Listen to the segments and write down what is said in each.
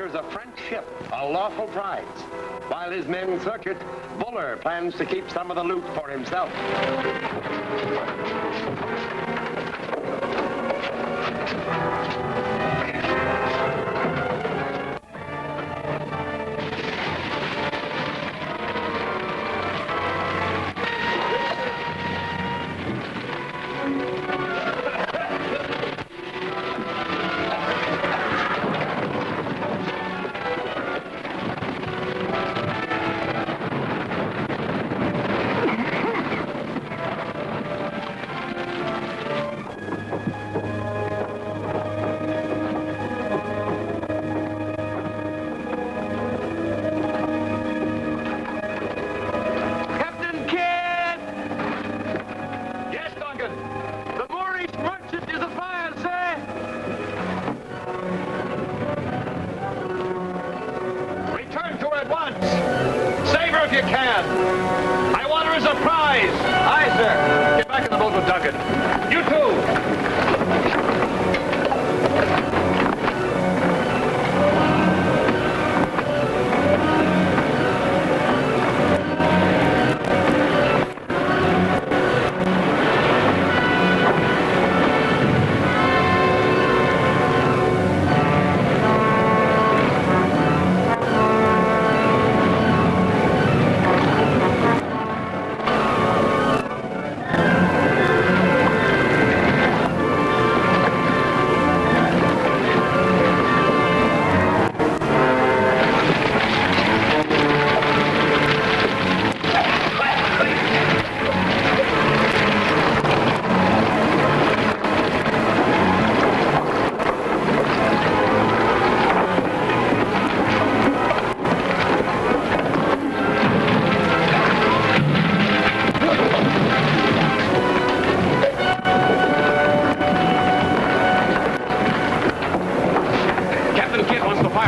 enters a French ship, a lawful prize. While his men search it, Buller plans to keep some of the loot for himself. If you can. I want her as a prize. Aye, sir. Get back in the boat with Duncan. You too.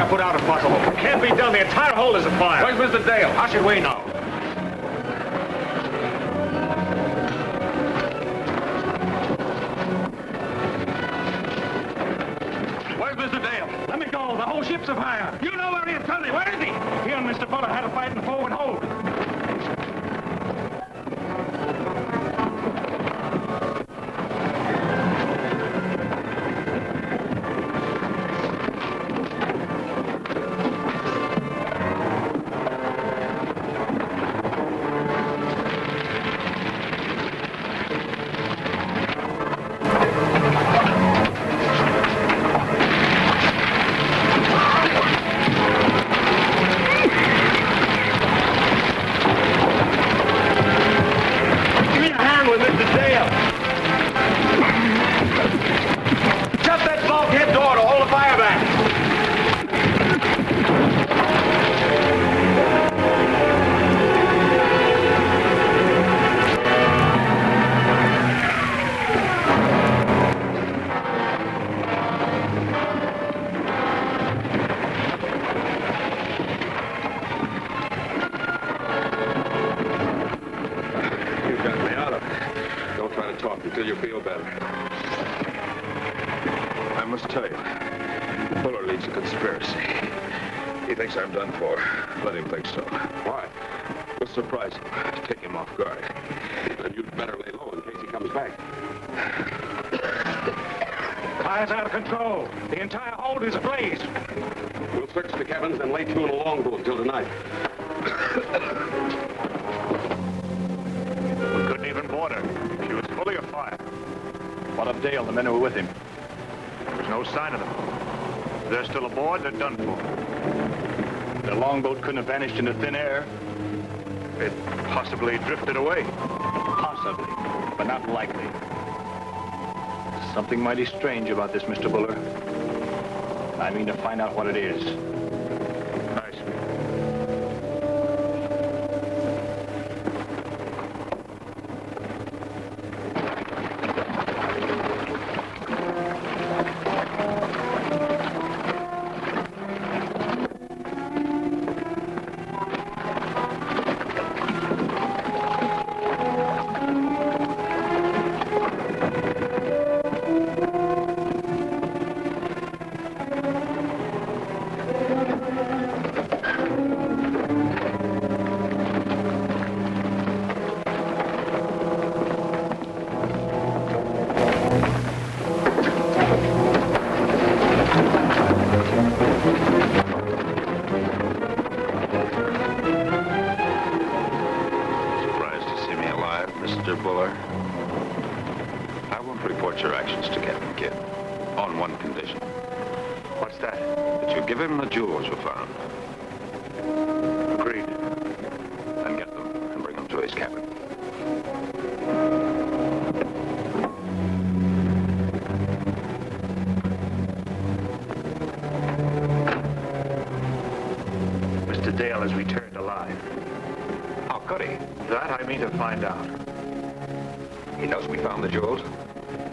Put out if possible. It can't be done. The entire hold is afire. Where's Mr. Dale? How should we know? Where's Mr. Dale? Let me go. The whole ship's afire. You know where he is. Tell me, where is he? He and Mr. Fuller had a fight in the forward hold. Until you feel better. I must tell you, Fuller leads a conspiracy. He thinks I'm done for. Let him think so. Why? We'll surprise him. Take him off guard. Then you'd better lay low in case he comes back. Fire's out of control. The entire hold is ablaze. We'll search the cabins and lay to in a longboat until tonight. We couldn't even board her. She was fully afire. What of Dale, the men who were with him? There's no sign of them. If they're still aboard, they're done for. The longboat couldn't have vanished into thin air. It possibly drifted away. Possibly, but not likely. There's something mighty strange about this, Mr. Buller. I mean to find out what it is. Nice. report your actions to Captain Kidd. On one condition. What's that? That you give him the jewels you found. Agreed. Then get them and bring them to his cabin. Mr. Dale has returned alive. How could he? That I mean to find out. He knows we found the jewels.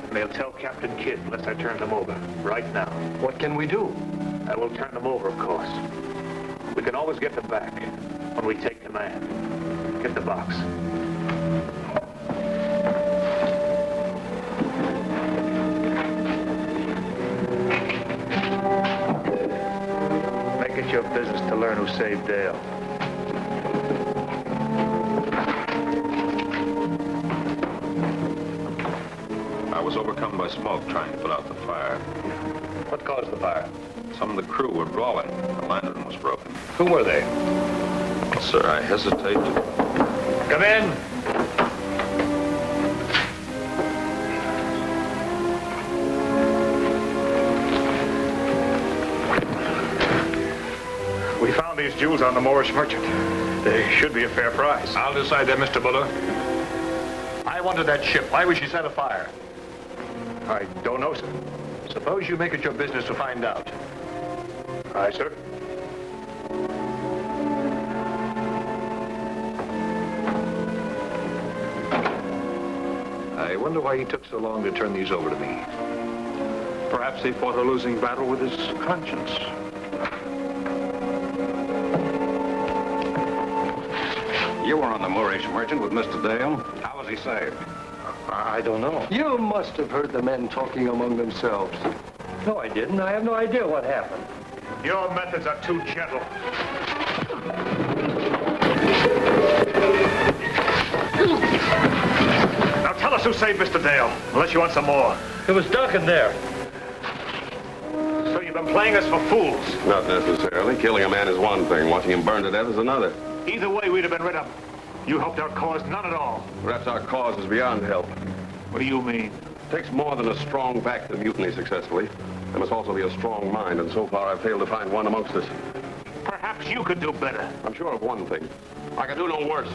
And they'll tell Captain Kidd unless I turn them over, right now. What can we do? I will turn them over, of course. We can always get them back when we take command. Get the box. Make it your business to learn who saved Dale. I was overcome by smoke trying to put out the fire. What caused the fire? Some of the crew were brawling. The lantern was broken. Who were they? Sir, I hesitate to... Come in. We found these jewels on the Moorish merchant. They should be a fair price. I'll decide that, Mr. Buller. I wanted that ship. Why would she set afire? I don't know, sir. Suppose you make it your business to find out. Aye, sir. I wonder why he took so long to turn these over to me. Perhaps he fought a losing battle with his conscience. You were on the Moorish merchant with Mr. Dale. How was he saved? I don't know. You must have heard the men talking among themselves. No, I didn't. I have no idea what happened. Your methods are too gentle. Now tell us who saved Mr. Dale, unless you want some more. It was Duncan there. So you've been playing us for fools. Not necessarily. Killing a man is one thing. Watching him burn to death is another. Either way, we'd have been rid of him. You helped our cause none at all. Perhaps our cause is beyond help. What do you mean? It takes more than a strong back to mutiny successfully. There must also be a strong mind, and so far I've failed to find one amongst us. Perhaps you could do better. I'm sure of one thing. I can do no worse.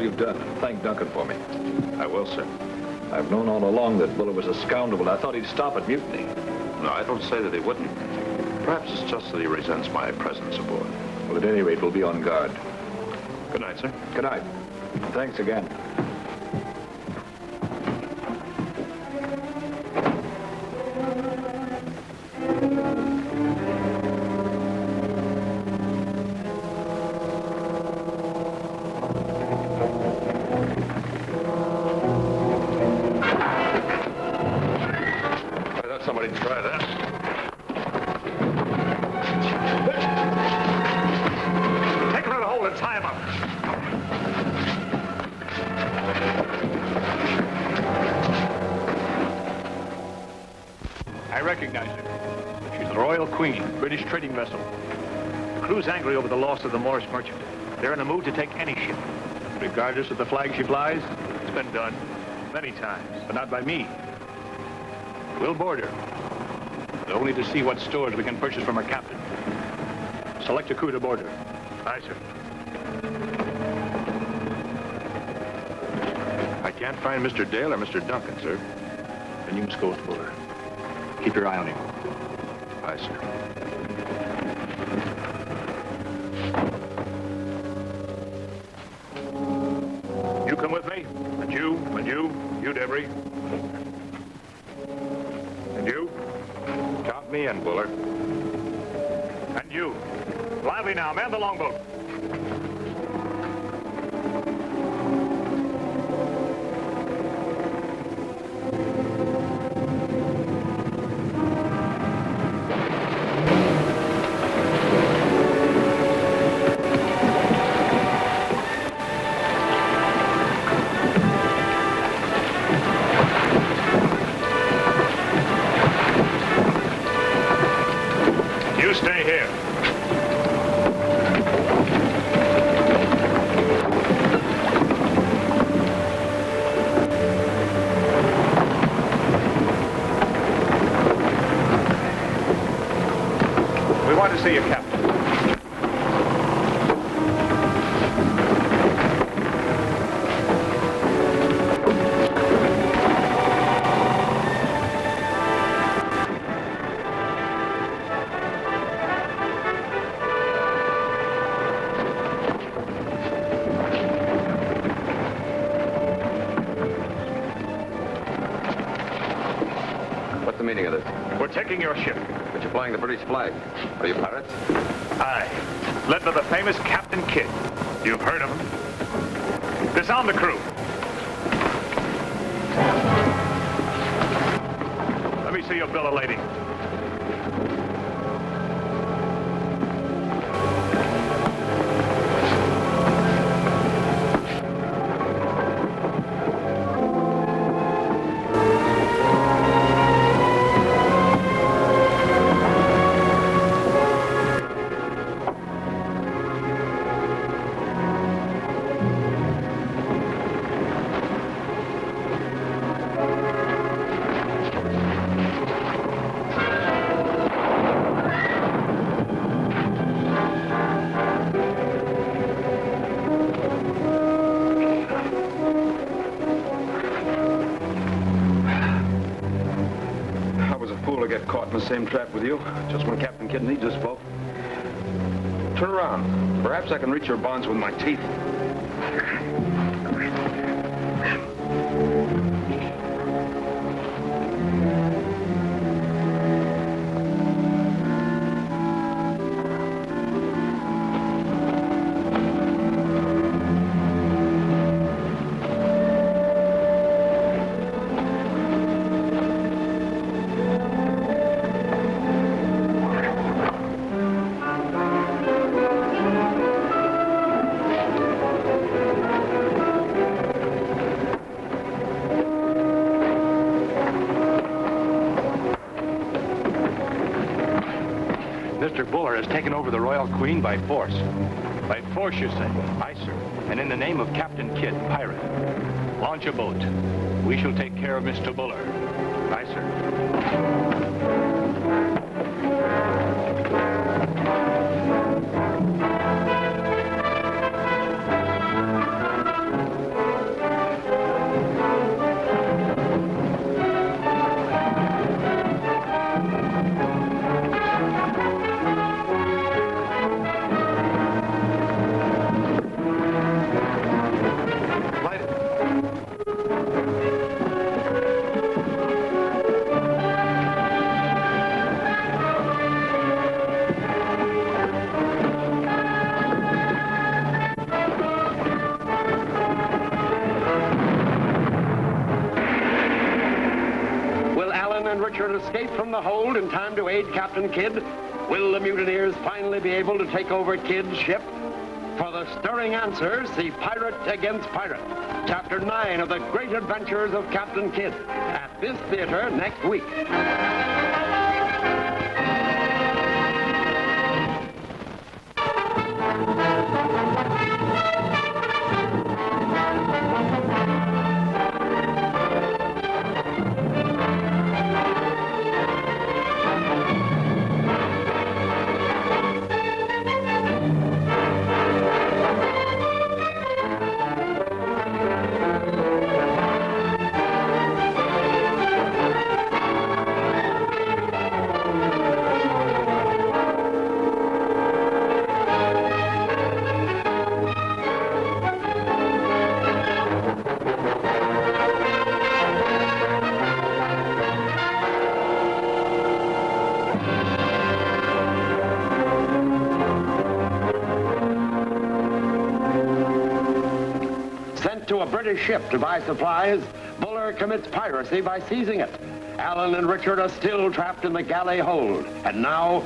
You've done, and thank Duncan for me. I will, sir. I've known all along that Buller was a scoundrel, but I thought he'd stop at mutiny. No, I don't say that he wouldn't. Perhaps it's just that he resents my presence aboard. Well, at any rate, we'll be on guard. Good night, sir. Good night. Thanks again. Somebody try that. Take him to the hole and tie him up. I recognize her. She's the Royal Queen, British trading vessel. The crew's angry over the loss of the Moorish merchant. They're in a mood to take any ship. Regardless of the flag she flies, it's been done many times, but not by me. We'll board her, but only to see what stores we can purchase from our captain. Select a crew to board her. Aye, sir. I can't find Mr. Dale or Mr. Duncan, sir. Then you must go with Buller. Keep your eye on him. Aye, sir. You come with me, and you, Debris. And you? Count me in, Buller. And you. Lively now, man the longboat. You stay here. We want to see you, Captain. What's the meaning of this? We're taking your ship. But you're flying the British flag. Are you pirates? Aye. Led by the famous Captain Kidd. You've heard of him. Disarm the crew. Let me see your bill of lading. Get caught in the same trap with you, just when Captain Kidd needs us both. Turn around. Perhaps I can reach your bonds with my teeth. Mr. Buller has taken over the Royal Queen by force. By force, you say? Aye, sir. And in the name of Captain Kidd, pirate. Launch a boat. We shall take care of Mr. Buller. Aye, sir. Richard escape from the hold in time to aid Captain Kidd? Will the mutineers finally be able to take over Kidd's ship? For the stirring answers, see Pirate Against Pirate, Chapter 9 of the Great Adventures of Captain Kidd, at this theater next week. To a British ship to buy supplies, Buller commits piracy by seizing it. Alan and Richard are still trapped in the galley hold, and now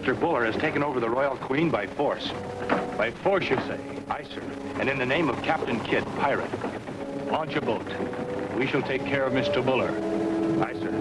Mr. Buller has taken over the Royal Queen by force. By force, you say? Aye, sir. And in the name of Captain Kidd, pirate. Launch a boat. We shall take care of Mr. Buller. Aye, sir.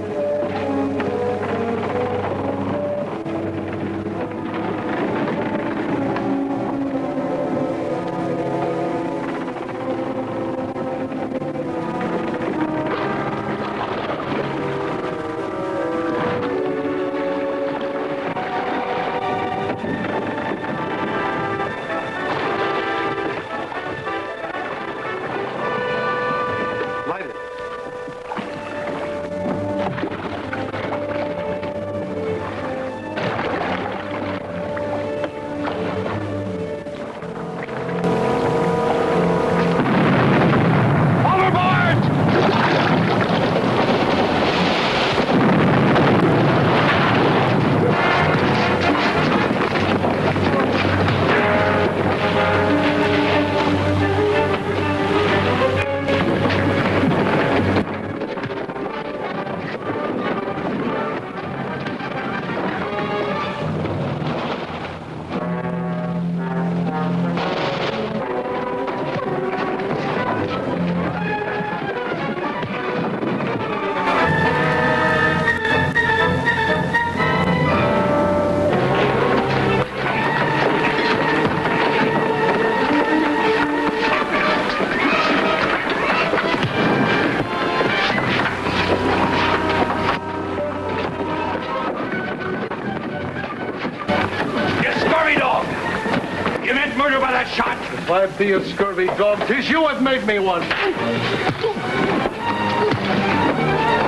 If I be a scurvy dog, 'tis you have made me one.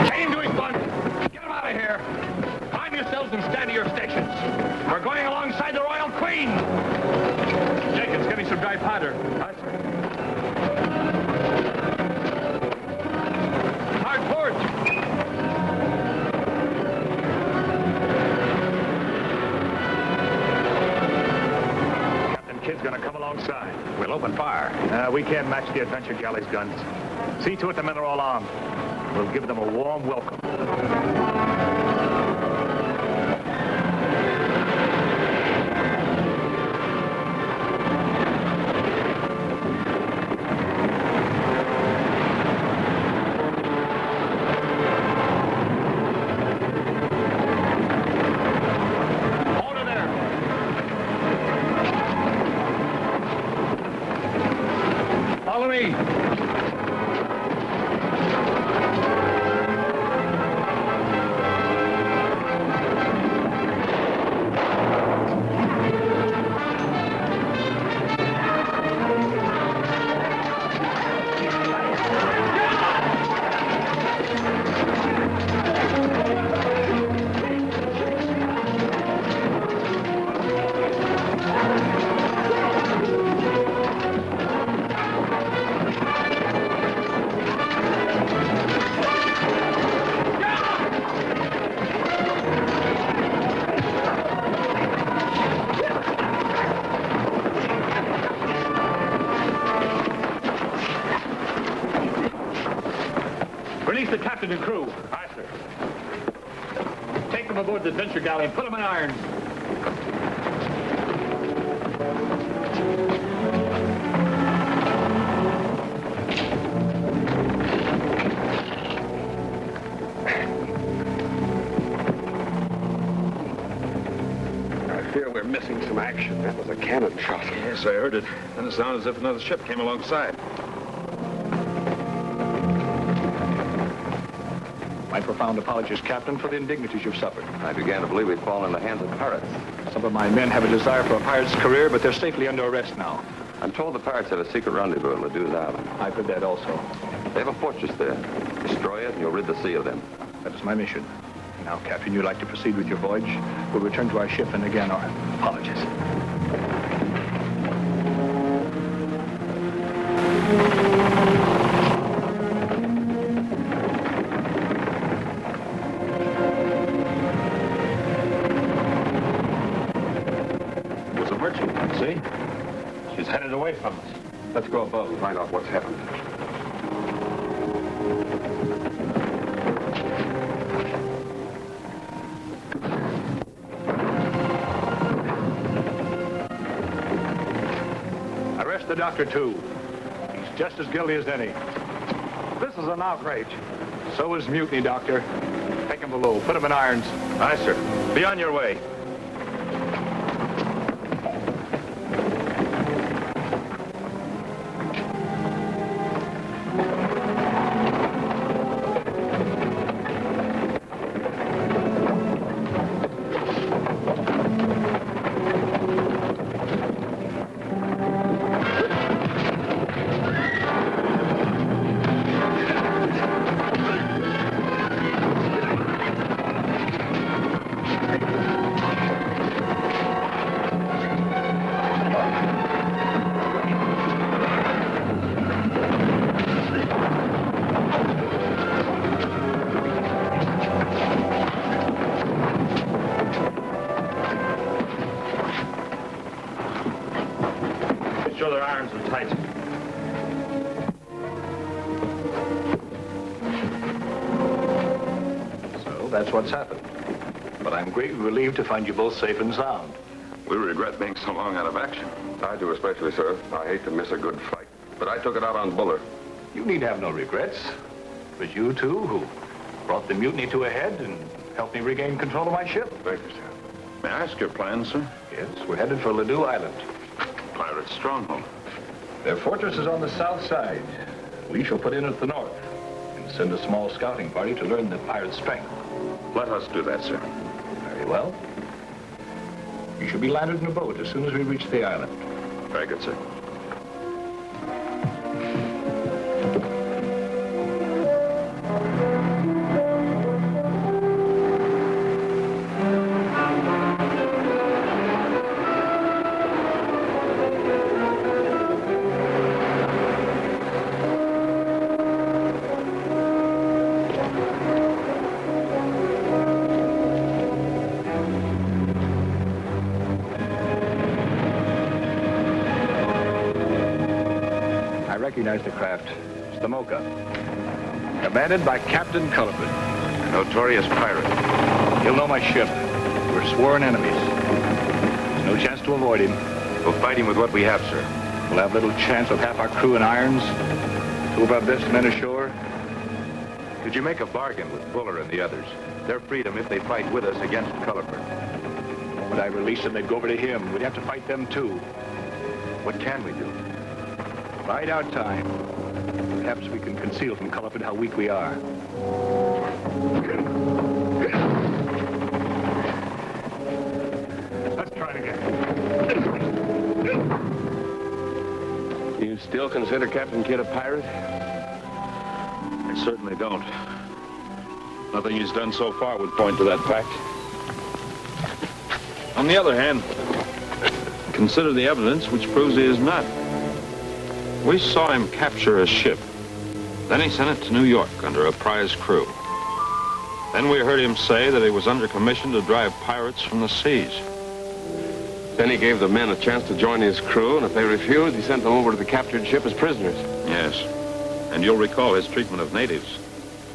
Chain to his bunk. Get him out of here. Arm yourselves and stand to your stations. We're going alongside the Royal Queen. Jenkins, get me some dry powder. Aye, sir. Hard port. Captain Kidd's gonna come alongside. We'll open fire. We can't match the Adventure Galley's guns. See to it the men are all armed. We'll give them a warm welcome. Follow me. Release the captain and crew. Aye, sir. Take them aboard the Adventure Galley and put them in irons. I fear we're missing some action. That was a cannon shot. Yes, I heard it. Then it sounded as if another ship came alongside. My profound apologies, Captain, for the indignities you've suffered. I began to believe we'd fallen in the hands of pirates. Some of my men have a desire for a pirate's career, but they're safely under arrest now. I'm told the pirates have a secret rendezvous at Ladou's Island. I've heard that also. They have a fortress there. Destroy it, and you'll rid the sea of them. That is my mission. Now, Captain, you'd like to proceed with your voyage. We'll return to our ship, and again, our apologies. It was a merchant, see? She's headed away from us. Let's go above and find out what's happened. the doctor, too. He's just as guilty as any. This is an outrage. So is mutiny, Doctor. Take him below. Put him in irons. Aye, sir. Be on your way. Sure their irons are tight. So that's what's happened. But I'm greatly relieved to find you both safe and sound. We regret being so long out of action. I do especially, sir. I hate to miss a good fight. But I took it out on Buller. You need have no regrets. It was you two who brought the mutiny to a head and helped me regain control of my ship. Thank you, sir. May I ask your plans, sir? Yes, we're headed for Ladue Island. Pirate stronghold. Their fortress is on the south side. We shall put in at the north and send a small scouting party to learn the pirates' strength. Let us do that, sir. Very well. You should be landed in a boat as soon as we reach the island. Very good, sir. Recognize the craft. It's the Mocha. Commanded by Captain Culliford. A notorious pirate. He'll know my ship. We're sworn enemies. There's no chance to avoid him. We'll fight him with what we have, sir. We'll have little chance with half our crew in irons. Two of our best men ashore. Could you make a bargain with Buller and the others? Their freedom if they fight with us against Culliford. When I release them, they'd go over to him. We'd have to fight them, too. What can we do? Bide our time. Perhaps we can conceal from Culliford how weak we are. Let's try it again. You still consider Captain Kidd a pirate? I certainly don't. Nothing he's done so far would point to that fact. On the other hand, consider the evidence which proves he is not. We saw him capture a ship. Then he sent it to New York under a prize crew. Then we heard him say that he was under commission to drive pirates from the seas. Then he gave the men a chance to join his crew, and if they refused, he sent them over to the captured ship as prisoners. Yes, and you'll recall his treatment of natives.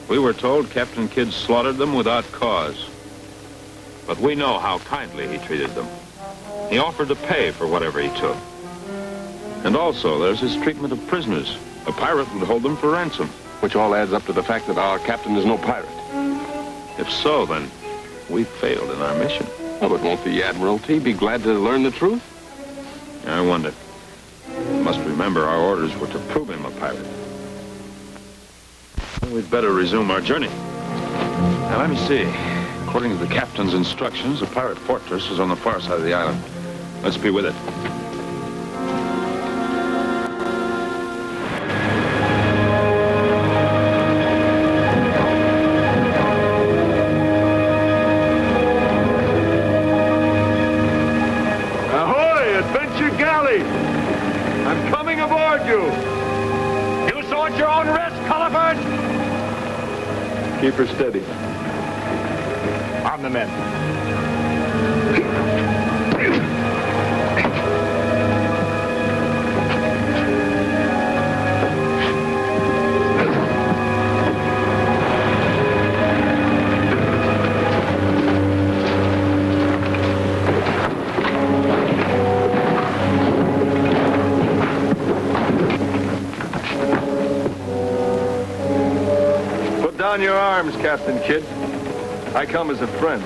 We were told Captain Kidd slaughtered them without cause. But we know how kindly he treated them. He offered to pay for whatever he took. And also, there's his treatment of prisoners. A pirate would hold them for ransom. Which all adds up to the fact that our captain is no pirate. If so, then we failed in our mission. Oh, but won't the Admiralty be glad to learn the truth? I wonder. You must remember our orders were to prove him a pirate. Well, we'd better resume our journey. Now, let me see. According to the captain's instructions, the pirate fortress is on the far side of the island. Let's be with it. Keep her steady. Arm the men. down your arms, Captain Kidd. I come as a friend.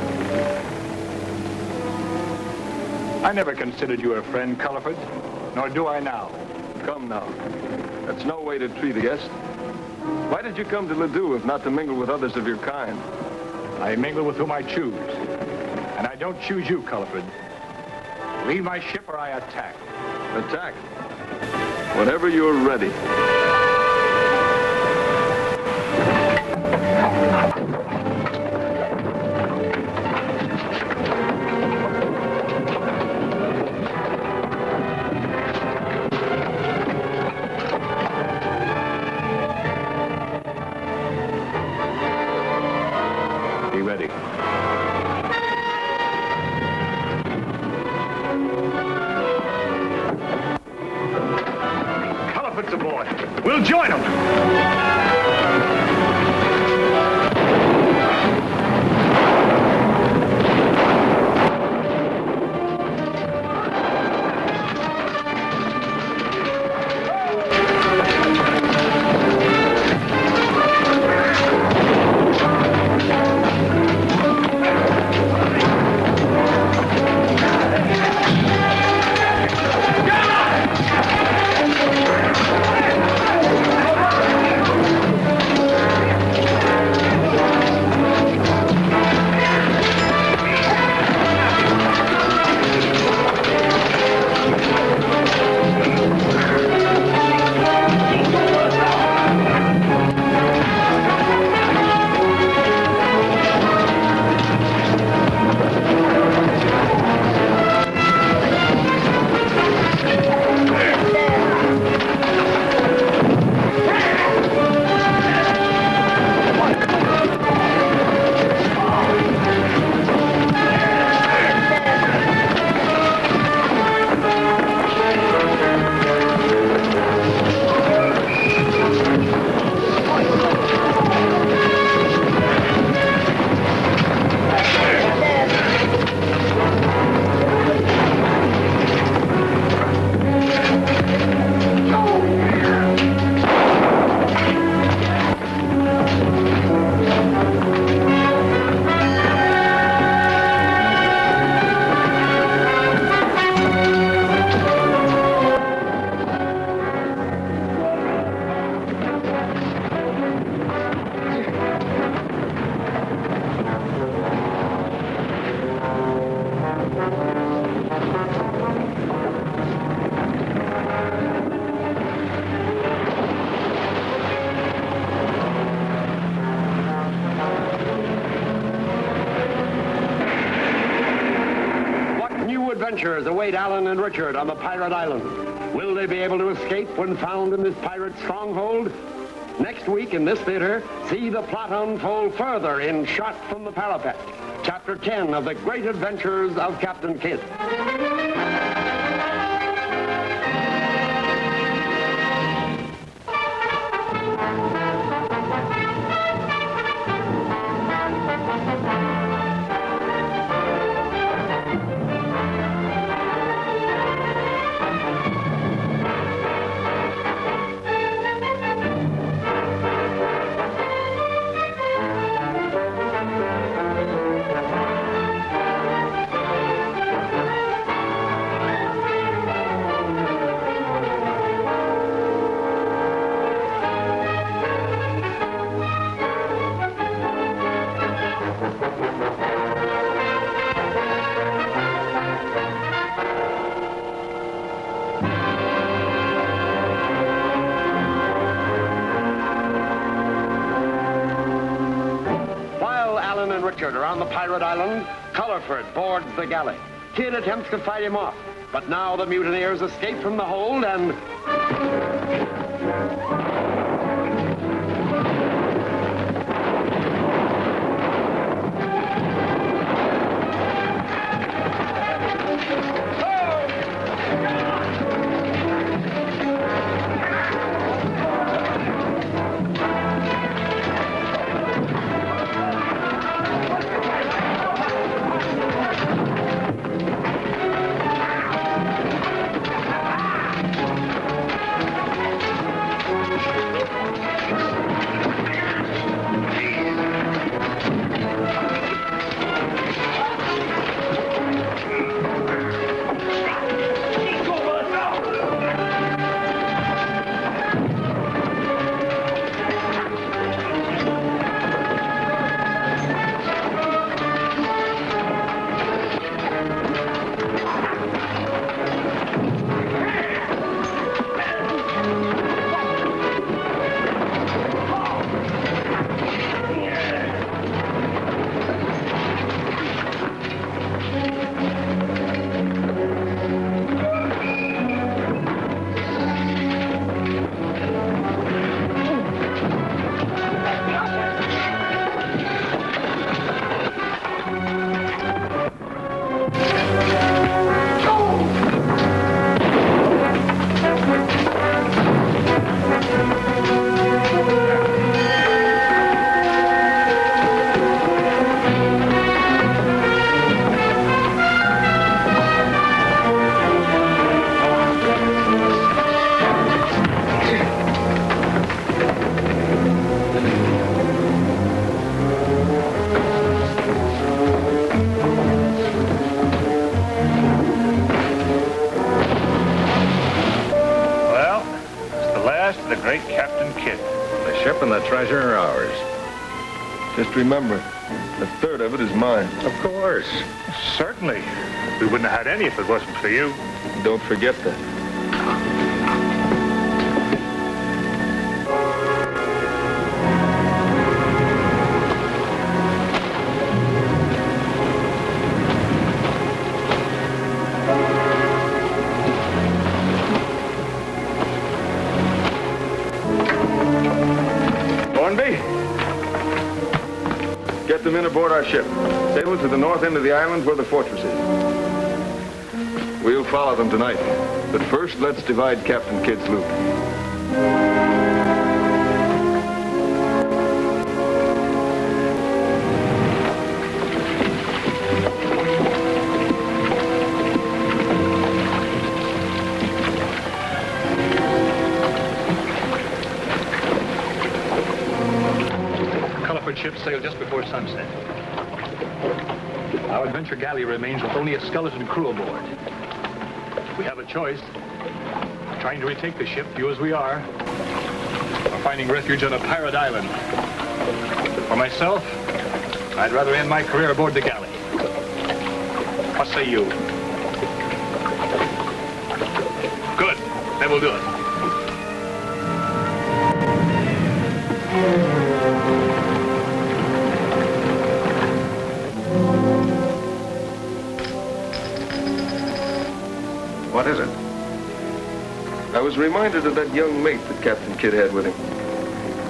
I never considered you a friend, Culliford, nor do I now. Come now. That's no way to treat a guest. Why did you come to Ladue if not to mingle with others of your kind? I mingle with whom I choose. And I don't choose you, Culliford. Leave my ship or I attack. Attack. Whenever you're ready. Be ready. Culliford's aboard. We'll join them. Adventures await Alan and Richard on the pirate island. Will they be able to escape when found in this pirate stronghold? Next week in this theater, see the plot unfold further in Shot from the Parapet, Chapter 10 of The Great Adventures of Captain Kidd. Richard are on the pirate island, Culliford boards the galley. Kidd attempts to fight him off, but now the mutineers escape from the hold and... great Captain Kidd. The ship and the treasure are ours. Just remember, a third of it is mine. Of course. Certainly. We wouldn't have had any if it wasn't for you. Don't forget that. Get the men aboard our ship. Sail to the north end of the island where the fortress is. We'll follow them tonight. But first, let's divide Captain Kidd's loot. Ship sailed just before sunset. Our adventure galley remains with only a skeleton crew aboard. We have a choice: trying to retake the ship, few as we are, or finding refuge on a pirate island. For myself, I'd rather end my career aboard the galley. What say you? Good. Then we'll do it. What is it? I was reminded of that young mate that Captain Kidd had with him.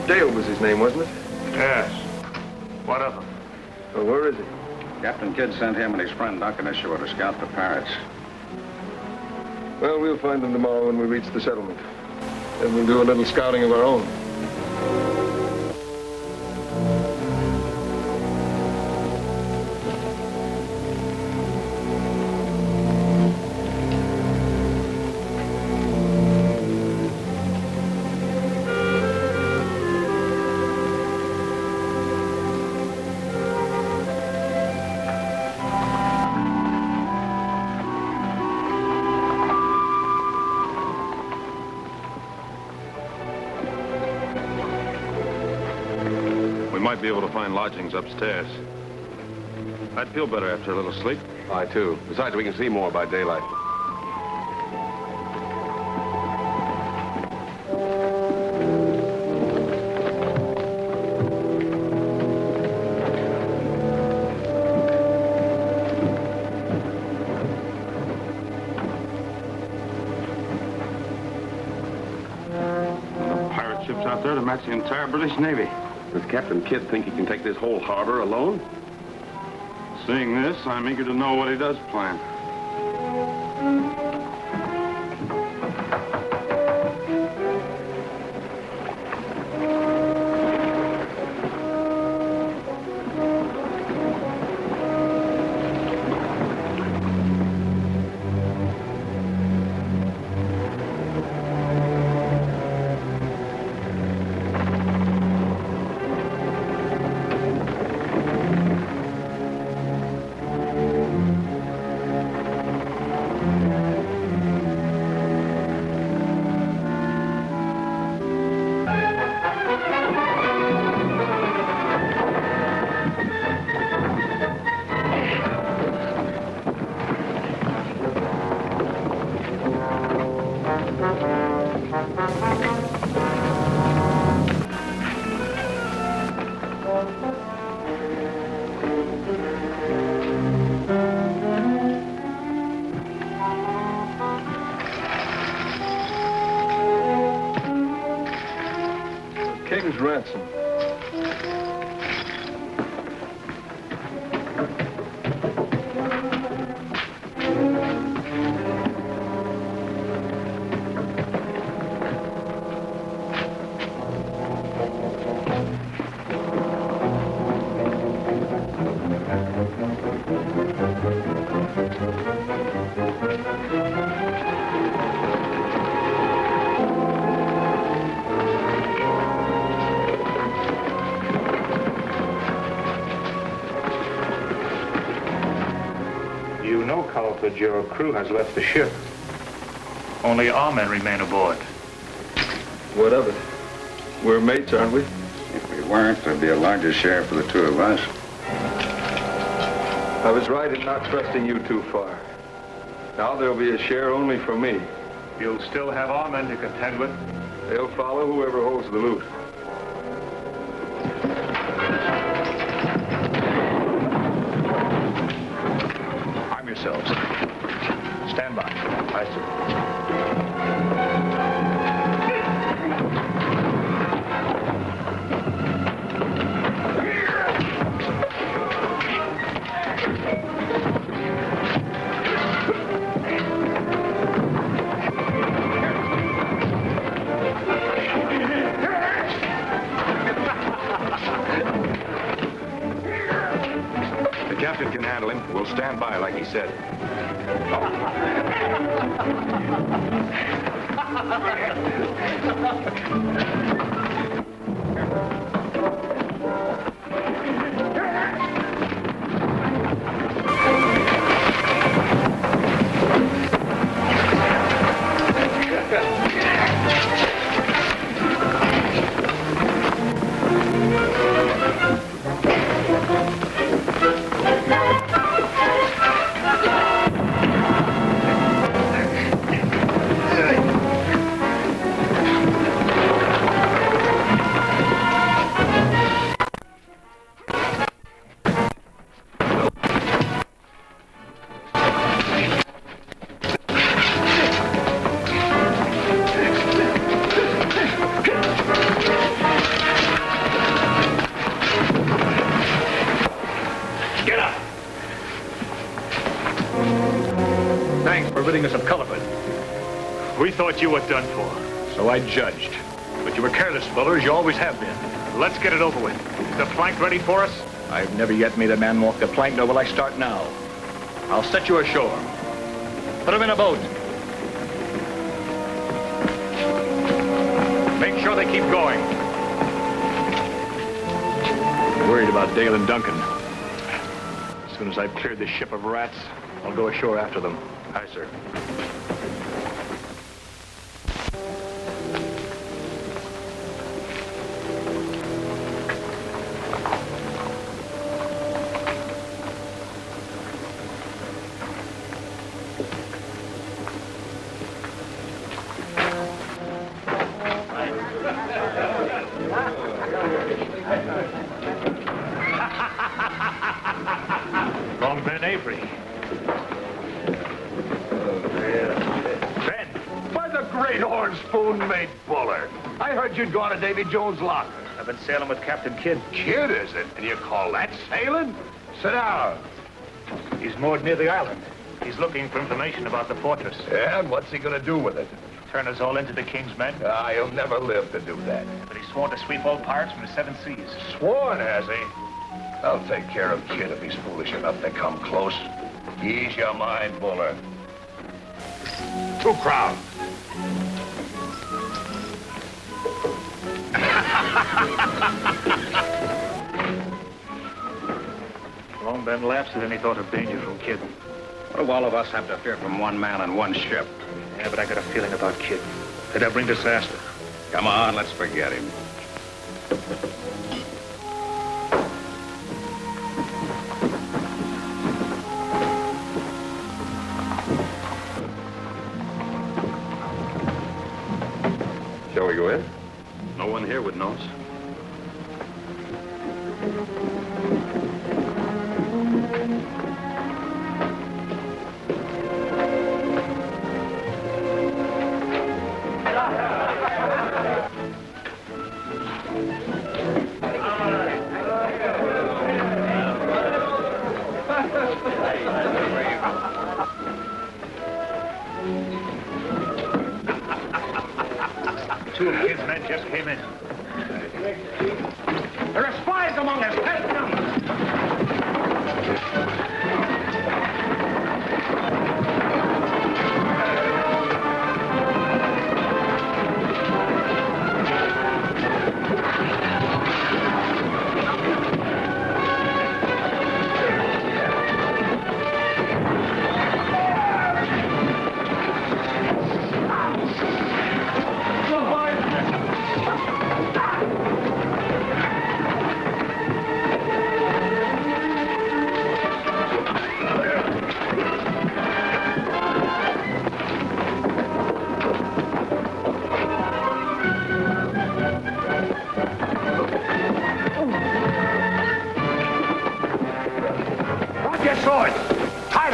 Dale was his name, wasn't it? Yes. What of him? Well, where is he? Captain Kidd sent him and his friend Duncan ashore to scout the pirates. Well, we'll find them tomorrow when we reach the settlement. Then we'll do a little scouting of our own. Might be able to find lodgings upstairs. I'd feel better after a little sleep. I, too. Besides, we can see more by daylight. Pirate ships out there to match the entire British Navy. Does Captain Kidd think he can take this whole harbor alone? Seeing this, I'm eager to know what he does plan. King's ransom. Your crew has left the ship. Only our men remain aboard. What of it? We're mates, aren't we? If we weren't, there'd be a larger share for the two of us. I was right in not trusting you too far. Now there'll be a share only for me. You'll still have our men to contend with. They'll follow whoever holds the loot. Arm yourselves. Stand by. Aye, sir. The captain can handle him. We'll stand by like he said. Thanks for ridding us of Cullivan. We thought you were done for, so I judged. But you were careless, Buller, as you always have been. Let's get it over with. Is the plank ready for us? I've never yet made a man walk the plank, nor will I start now. I'll set you ashore. Put him in a boat. Make sure they keep going. Worried about Dale and Duncan. As soon as I've cleared this ship of rats, I'll go ashore after them. Aye, sir. Long Ben Avery. Ben! By the great horn spoon-made Buller. I heard you'd gone to Davy Jones' locker. I've been sailing with Captain Kidd. Kid, is it? And you call that sailing? Sit down. He's moored near the island. He's looking for information about the fortress. Yeah, and what's he gonna do with it? Turn us all into the King's men. Ah, he'll never live to do that. But he's sworn to sweep all pirates from the seven seas. Sworn, has he? I'll take care of Kid if he's foolish enough to come close. Ease your mind, Buller. 2 crowns. Long Ben laughs at any thought of danger from Kidd. What do all of us have to fear from one man and one ship? Yeah, but I got a feeling about Kidd. That he'll bring disaster. Come on, let's forget him. Shall we go in? No one here would know us. Two of Kidd's men just came in. There are spies among us. Take them.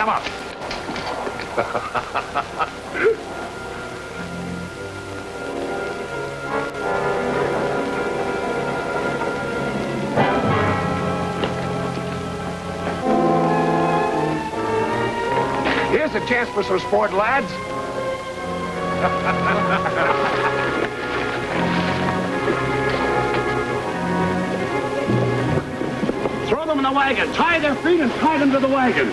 him up. Here's a chance for some sport, lads. Throw them in the wagon. Tie their feet and tie them to the wagon.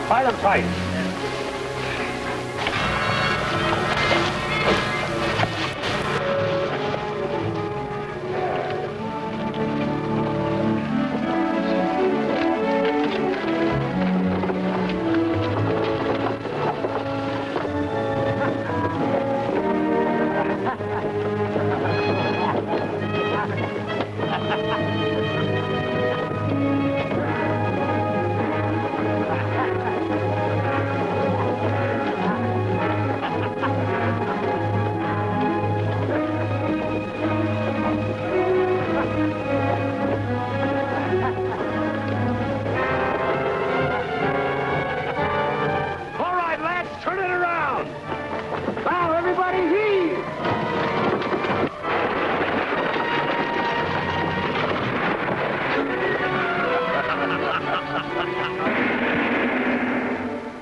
Tie them tight.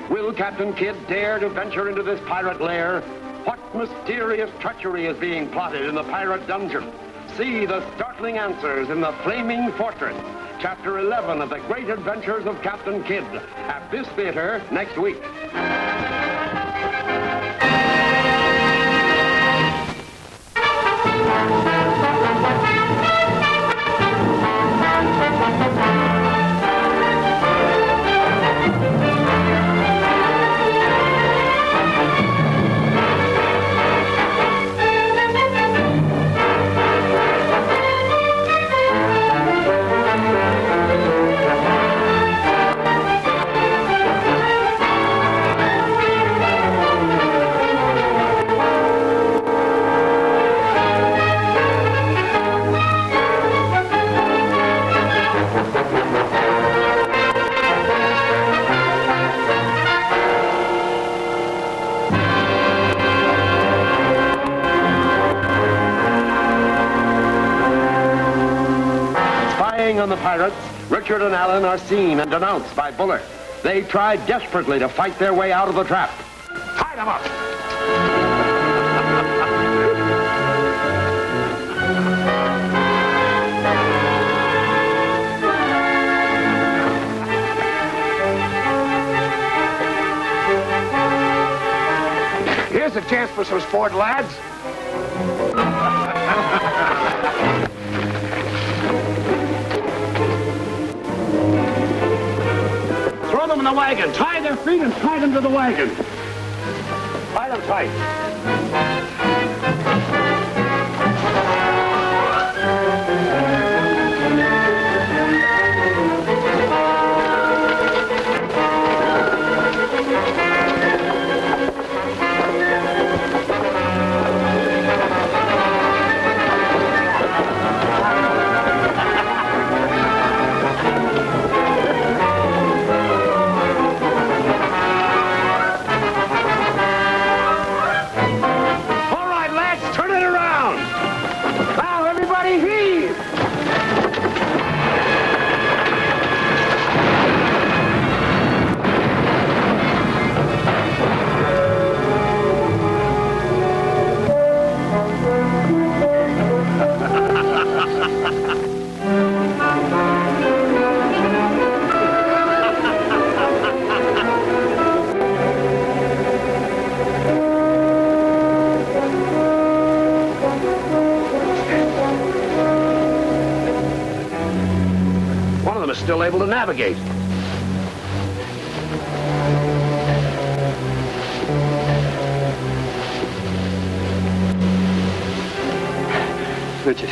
Will Captain Kidd dare to venture into this pirate lair? What mysterious treachery is being plotted in the pirate dungeon? See the startling answers in the Flaming Fortress, Chapter 11 of the Great Adventures of Captain Kidd, at this theater next week. On the pirates, Richard and Allen are seen and denounced by Buller. They try desperately to fight their way out of the trap. Tie them up. Here's a chance for some sport, lads. Throw them in the wagon. Tie their feet and tie them to the wagon. Tie them tight. Still able to navigate. Richard.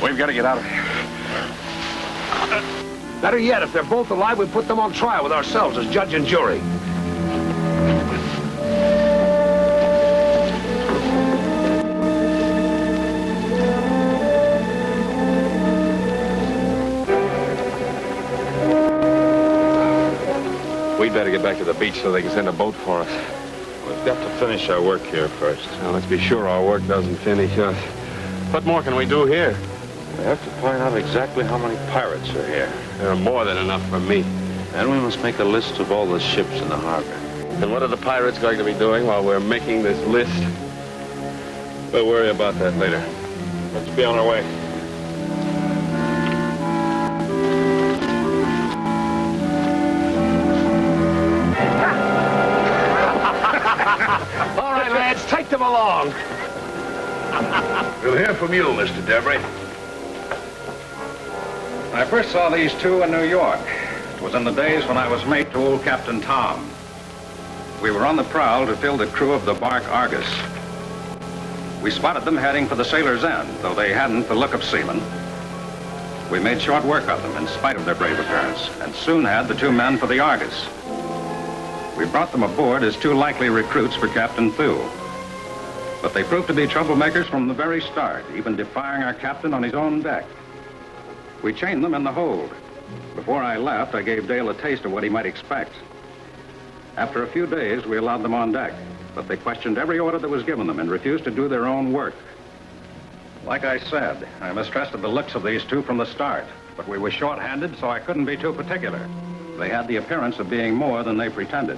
We've got to get out of here. Better yet, if they're both alive, we put them on trial with ourselves as judge and jury. we'd better get back to the beach so they can send a boat for us. We've got to finish our work here first. Now, let's be sure our work doesn't finish us. What more can we do here? We have to find out exactly how many pirates are here. There are more than enough for me. And we must make a list of all the ships in the harbor. And what are the pirates going to be doing while we're making this list? We'll worry about that later. Let's be on our way. All right, lads, take them along. We'll hear from you, Mr. Debris. I first saw these two in New York. It was in the days when I was mate to old Captain Tom. We were on the prowl to fill the crew of the bark Argus. We spotted them heading for the Sailor's End, though they hadn't the look of seamen. We made short work of them in spite of their brave appearance, and soon had the two men for the Argus. We brought them aboard as two likely recruits for Captain Thew. But they proved to be troublemakers from the very start, even defying our captain on his own deck. We chained them in the hold. Before I left, I gave Dale a taste of what he might expect. After a few days, we allowed them on deck, but they questioned every order that was given them and refused to do their own work. Like I said, I mistrusted the looks of these two from the start, but we were short-handed, so I couldn't be too particular. They had the appearance of being more than they pretended.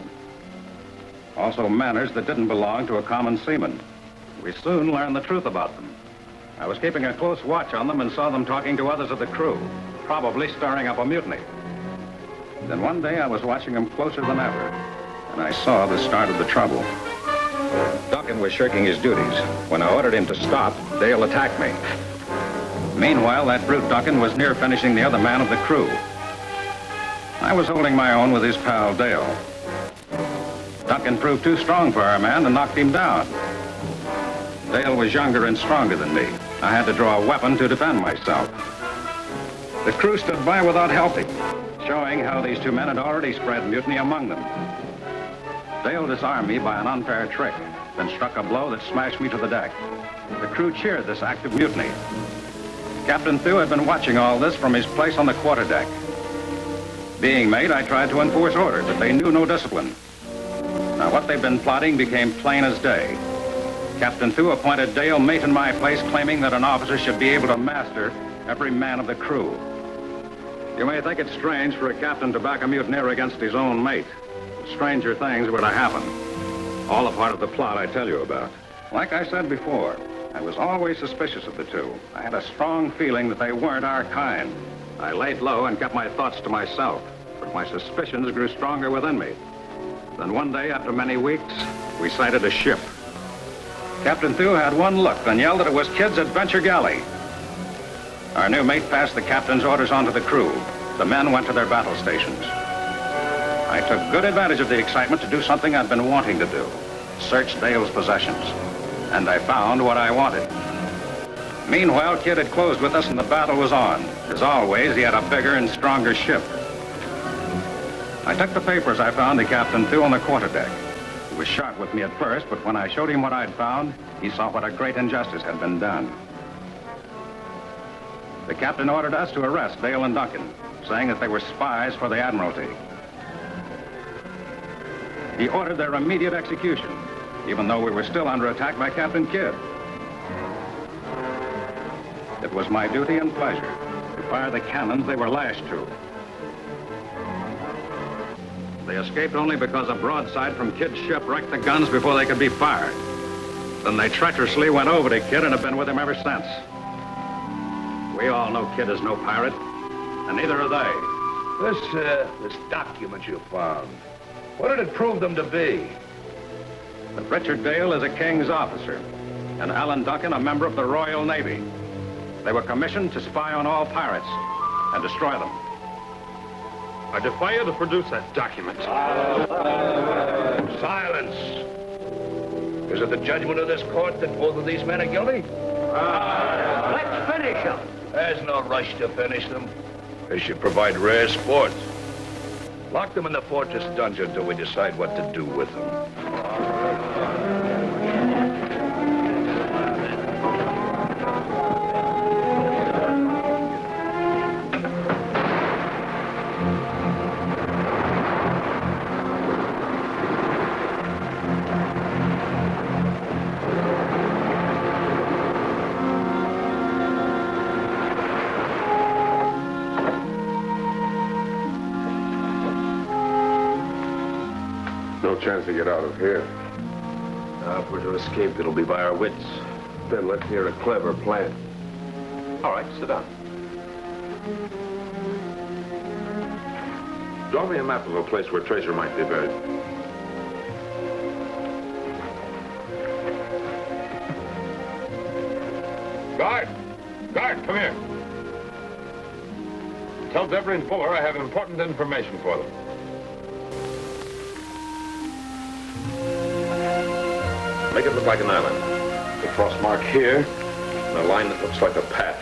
Also manners that didn't belong to a common seaman. We soon learned the truth about them. I was keeping a close watch on them and saw them talking to others of the crew, probably stirring up a mutiny. Then one day I was watching them closer than ever, and I saw the start of the trouble. Duncan was shirking his duties. When I ordered him to stop, Dale attacked me. Meanwhile, that brute Duncan was near finishing the other man of the crew. I was holding my own with his pal Dale. Duncan proved too strong for our man and knocked him down. Dale was younger and stronger than me. I had to draw a weapon to defend myself. The crew stood by without helping, showing how these two men had already spread mutiny among them. Dale disarmed me by an unfair trick, then struck a blow that smashed me to the deck. The crew cheered this act of mutiny. Captain Thew had been watching all this from his place on the quarterdeck. Being mate, I tried to enforce order, but they knew no discipline. Now, what they'd been plotting became plain as day. Captain Thew appointed Dale mate in my place, claiming that an officer should be able to master every man of the crew. You may think it strange for a captain to back a mutineer against his own mate. Stranger things were to happen. All a part of the plot I tell you about. Like I said before, I was always suspicious of the two. I had a strong feeling that they weren't our kind. I laid low and kept my thoughts to myself, but my suspicions grew stronger within me. Then one day, after many weeks, we sighted a ship. Captain Thew had one look, then yelled that it was Kidd's Adventure Galley. Our new mate passed the captain's orders on to the crew. The men went to their battle stations. I took good advantage of the excitement to do something I'd been wanting to do, search Dale's possessions. And I found what I wanted. Meanwhile, Kidd had closed with us and the battle was on. As always, he had a bigger and stronger ship. I took the papers I found to Captain Thew on the quarterdeck. He was sharp with me at first, but when I showed him what I'd found, he saw what a great injustice had been done. The captain ordered us to arrest Dale and Duncan, saying that they were spies for the Admiralty. He ordered their immediate execution, even though we were still under attack by Captain Kidd. It was my duty and pleasure to fire the cannons they were lashed to. They escaped only because a broadside from Kidd's ship wrecked the guns before they could be fired. Then they treacherously went over to Kidd and have been with him ever since. We all know Kidd is no pirate, and neither are they. This document you found, what did it prove them to be? That Richard Dale is a king's officer, and Alan Duncan a member of the Royal Navy. They were commissioned to spy on all pirates and destroy them. I defy you to produce that document. Silence! Is it the judgment of this court that both of these men are guilty? Let's finish them. There's no rush to finish them. They should provide rare sport. Lock them in the fortress dungeon till we decide what to do with them. no chance to get out of here. If we're to escape, it'll be by our wits. Then let's hear a clever plan. All right, sit down. Draw me a map of a place where treasure might be buried. Guard! Guard, come here. Tell Devery and Fuller I have important information for them. Make it look like an island. The cross mark here, and a line that looks like a path.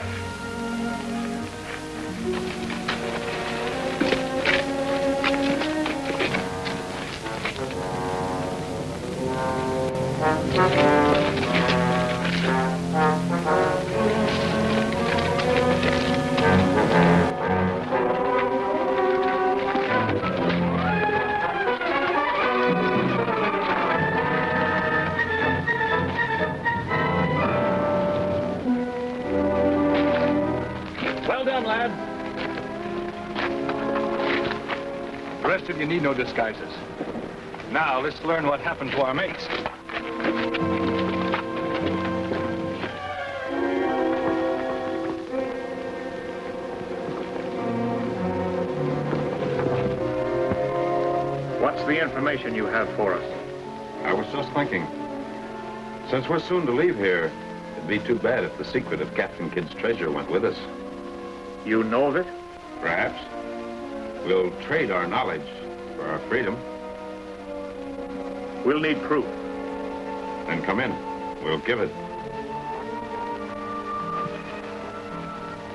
Well done, lad. The rest of you need no disguises. Now, let's learn what happened to our mates. What's the information you have for us? I was just thinking. Since we're soon to leave here, it'd be too bad if the secret of Captain Kidd's treasure went with us. You know of it? Perhaps. We'll trade our knowledge for our freedom. We'll need proof. Then come in. We'll give it.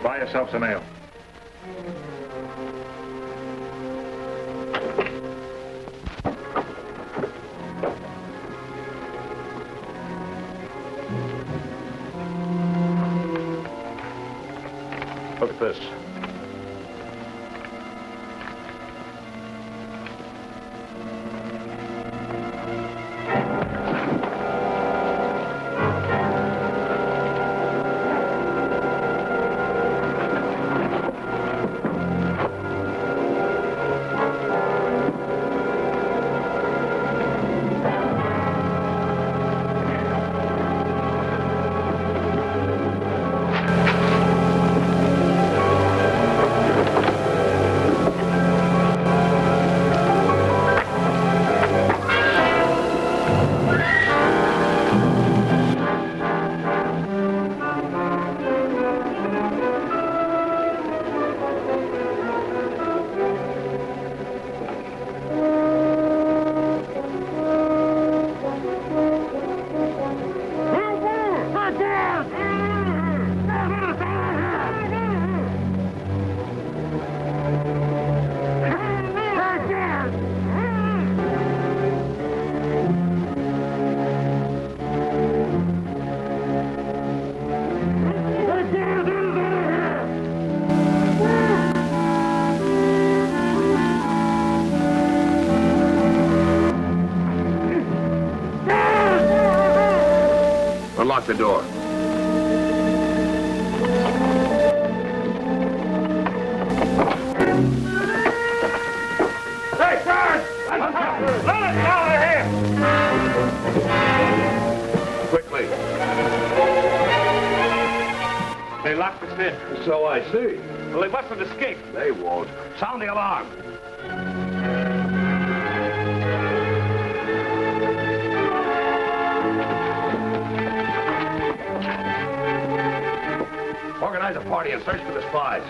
Buy yourself some ale. Look at this. Unlock the door. Hey, guard! Let us out of here! Quickly. They locked us in. So I see. Well, they must have escaped. They won't. Sound the alarm. Organize a party and search for the spies.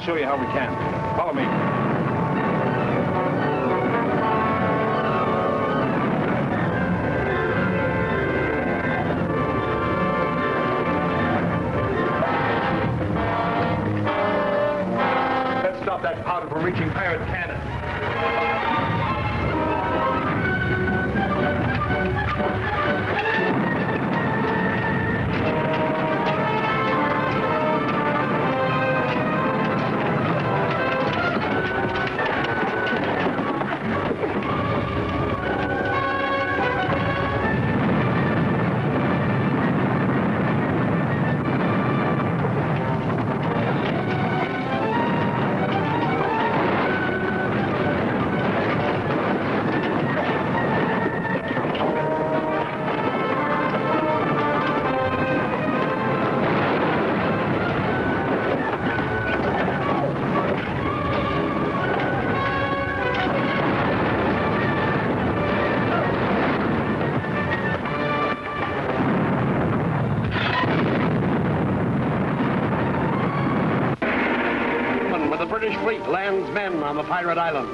show you how we can. Follow me. Let's stop that powder from reaching pirate cannon. British fleet lands men on the pirate island.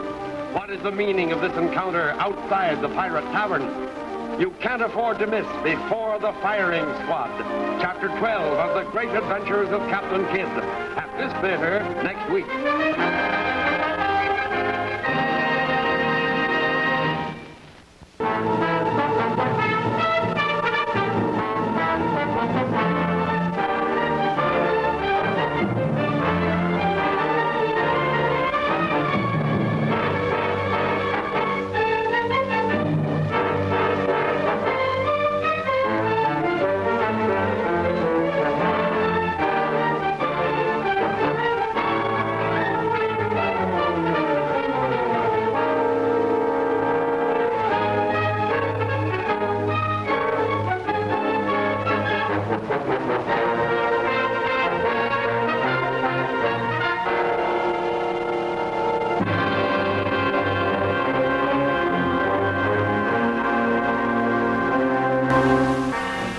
What is the meaning of this encounter outside the pirate tavern? You can't afford to miss Before the Firing Squad, Chapter 12 of The Great Adventures of Captain Kidd, at this theater next week.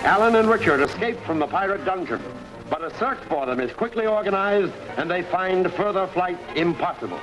Alan and Richard escape from the pirate dungeon, but a search for them is quickly organized and they find further flight impossible.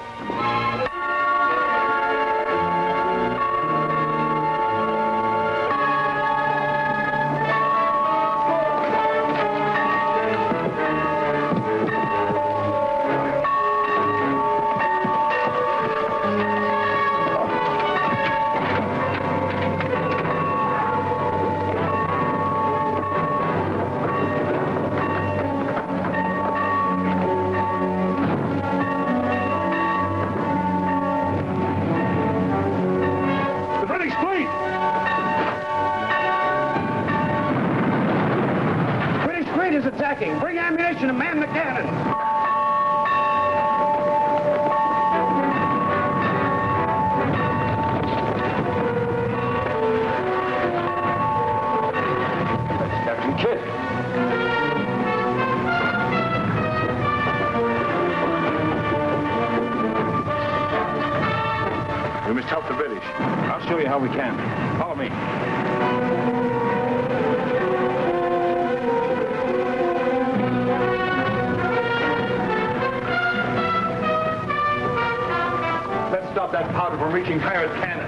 Attacking! Bring ammunition and man the cannons! That's Captain Kidd. We must help the British. I'll show you how we can. Follow me. Stop that powder from reaching pirate cannon.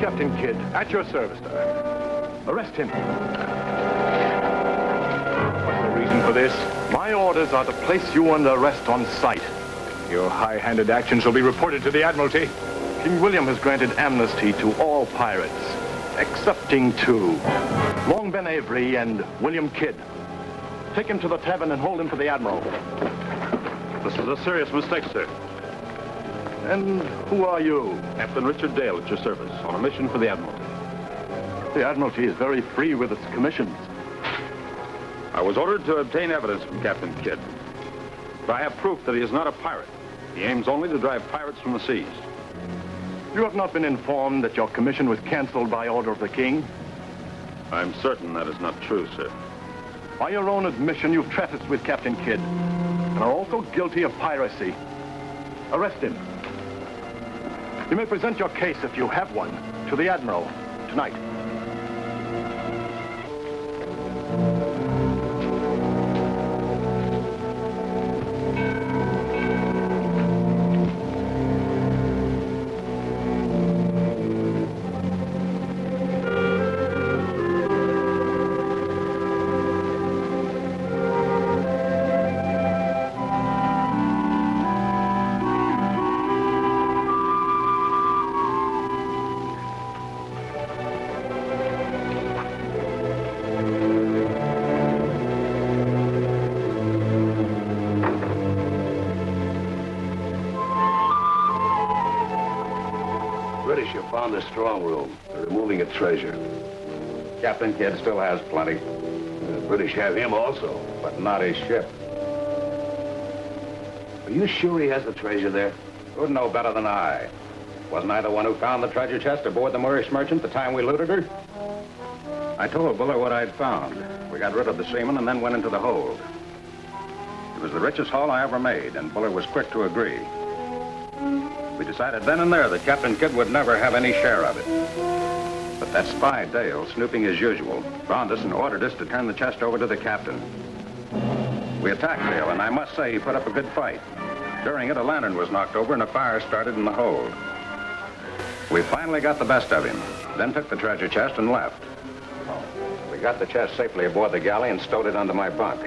Captain Kidd, at your service, sir. Arrest him. What's the reason for this? My orders are to place you under arrest on sight. Your high-handed actions will be reported to the Admiralty. King William has granted amnesty to all pirates, excepting two, Long Ben Avery and William Kidd. Take him to the tavern and hold him for the Admiral. This is a serious mistake, sir. And who are you? Captain Richard Dale at your service, on a mission for the Admiralty. The Admiralty is very free with its commissions. I was ordered to obtain evidence from Captain Kidd. But I have proof that he is not a pirate. He aims only to drive pirates from the seas. You have not been informed that your commission was canceled by order of the king? I'm certain that is not true, sir. By your own admission, you've trespassed with Captain Kidd and are also guilty of piracy. Arrest him. You may present your case, if you have one, to the Admiral tonight. British have found the strong room. They're removing a treasure. Captain Kidd still has plenty, The British have him also. but not his ship. Are you sure he has the treasure there? Who'd know better than I? Wasn't I the one who found the treasure chest aboard the Moorish merchant the time we looted her? I told Buller what I'd found. We got rid of the seaman and then went into the hold. It was the richest haul I ever made, and Buller was quick to agree. We decided then and there that Captain Kidd would never have any share of it. But that spy, Dale, snooping as usual, found us and ordered us to turn the chest over to the captain. We attacked Dale, and I must say he put up a good fight. During it, a lantern was knocked over and a fire started in the hold. We finally got the best of him, then took the treasure chest and left. We got the chest safely aboard the galley and stowed it under my bunk.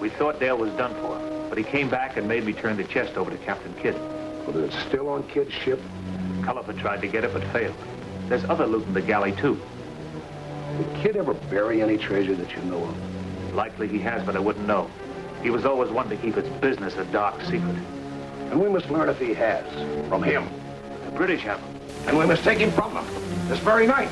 We thought Dale was done for, but he came back and made me turn the chest over to Captain Kidd. But it's still on Kidd's ship. Culliver tried to get it, but failed. There's other loot in the galley, too. Did Kidd ever bury any treasure that you know of? Likely he has, but I wouldn't know. He was always one to keep his business a dark secret. And we must learn if he has. From him. The British have him. And we must take him from them. This very night.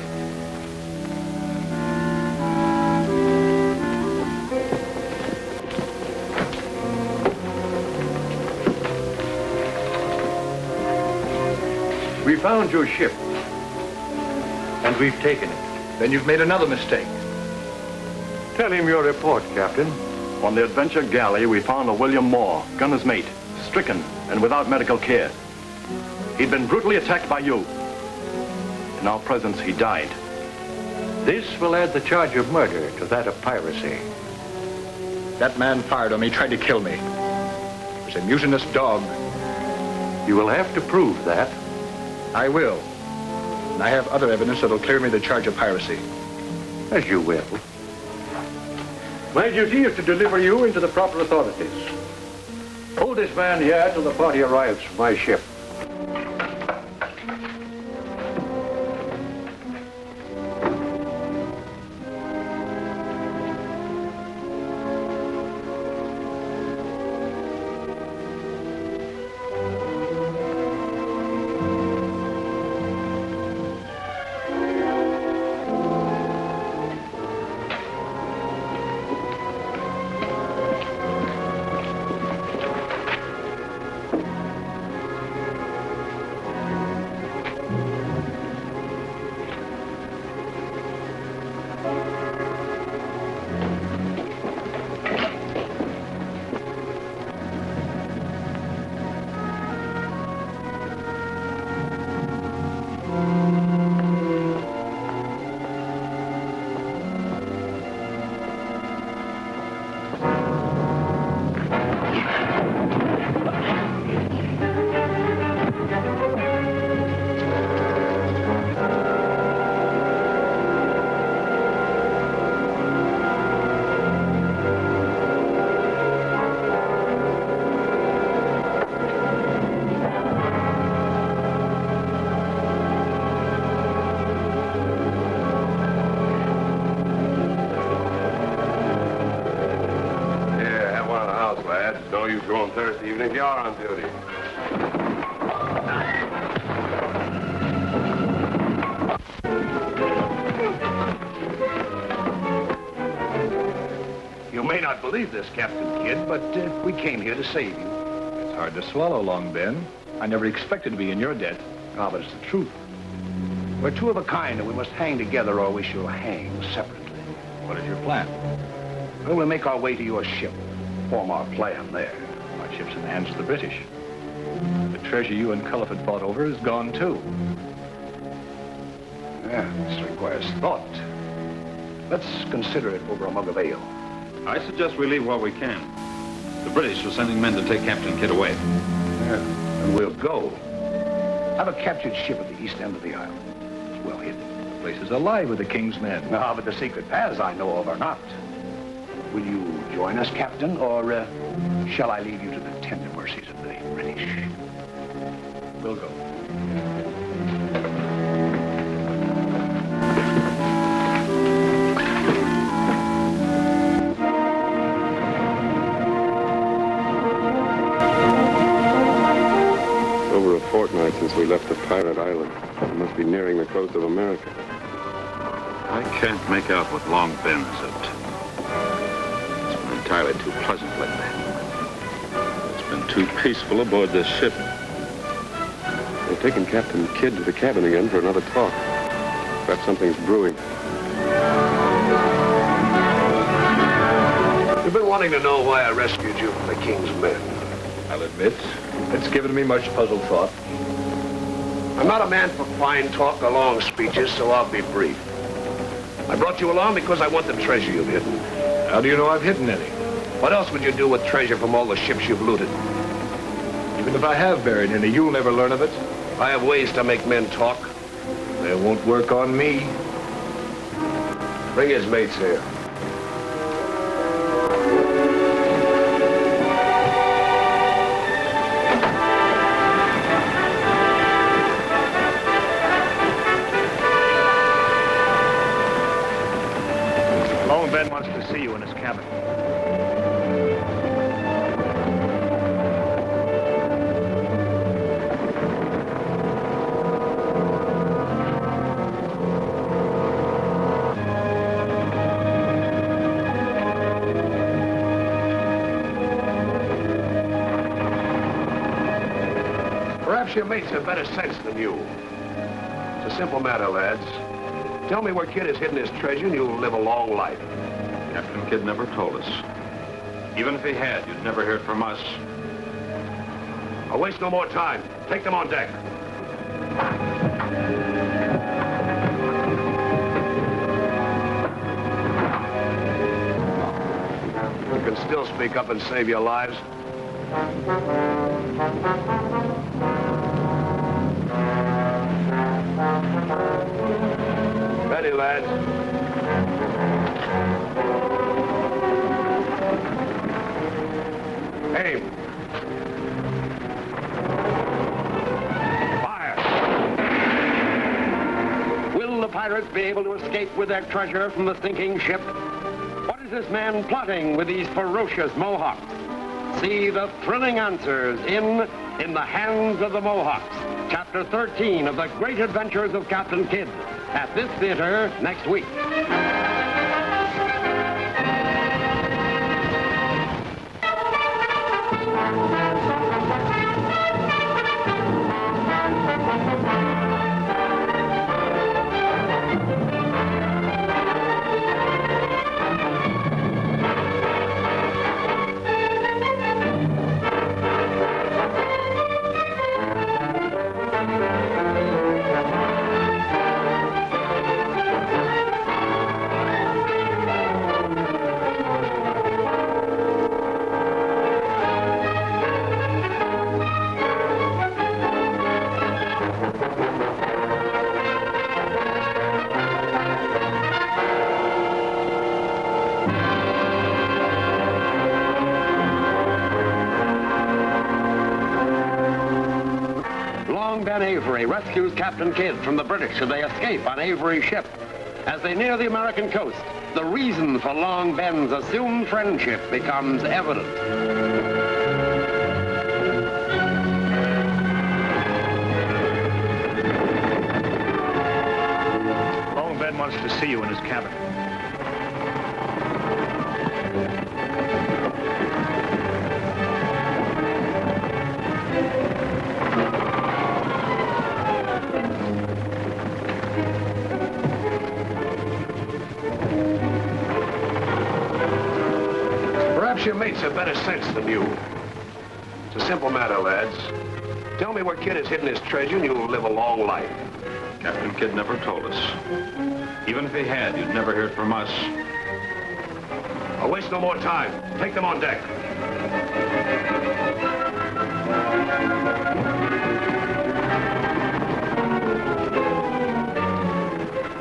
We found your ship, and we've taken it. Then you've made another mistake. Tell him your report, Captain. On the Adventure Galley, we found a William Moore, gunner's mate, stricken and without medical care. He'd been brutally attacked by you. In our presence, he died. This will add the charge of murder to that of piracy. That man fired on me, tried to kill me. He was a mutinous dog. You will have to prove that. I will. And I have other evidence that'll clear me the charge of piracy. As you will. My duty is to deliver you into the proper authorities. Hold this man here till the party arrives from my ship. Thursday evening. You're on duty. You may not believe this, Captain Kidd, but we came here to save you. It's hard to swallow, Long Ben. I never expected to be in your debt. Ah, but it's the truth. We're two of a kind, and we must hang together or we shall hang separately. What is your plan? Well, we'll make our way to your ship. Form our plan there. Our ship's in the hands of the British. The treasure you and Culliford fought over is gone, too. Yeah, this requires thought. Let's consider it over a mug of ale. I suggest we leave while we can. The British are sending men to take Captain Kidd away. Yeah, and we'll go. Have a captured ship at the east end of the island. It's well hidden. The place is alive with the King's men. No, but the secret paths I know of are not. Will you join us, Captain, or shall I leave you to the tender mercies of the British? We'll go. Over a fortnight since we left the pirate island. We must be nearing the coast of America. I can't make out what Long Ben is up to. It's been entirely too pleasant lately. It's been too peaceful aboard this ship. They've taken Captain Kidd to the cabin again for another talk. Perhaps something's brewing. You've been wanting to know why I rescued you from the King's men. I'll admit, it's given me much puzzled thought. I'm not a man for fine talk or long speeches, so I'll be brief. I brought you along because I want the treasure you've hidden. How do you know I've hidden any? What else would you do with treasure from all the ships you've looted? Even if I have buried any, you'll never learn of it. I have ways to make men talk. They won't work on me. Bring his mates here. Long Ben wants to see you in his cabin. Perhaps your mates have better sense than you. It's a simple matter, lads. Tell me where Kidd has hidden his treasure and you'll live a long life. Captain Kidd never told us. Even if he had, you'd never hear from us. I'll waste no more time. Take them on deck. You can still speak up and save your lives. Ready, lads. Aim. Fire. Will the pirates be able to escape with their treasure from the sinking ship? What is this man plotting with these ferocious Mohawks? See the thrilling answers in the Hands of the Mohawks, Chapter 13 of The Great Adventures of Captain Kidd, at this theater next week. Avery rescues Captain Kidd from the British as they escape on Avery's ship. As they near the American coast, the reason for Long Ben's assumed friendship becomes evident. see you in his cabin. Perhaps your mates have better sense than you. It's a simple matter, lads. Tell me where Kidd has hidden his treasure and you'll live a long life. Captain Kidd never told us. Even if he had, you'd never hear from us. I'll waste no more time. Take them on deck.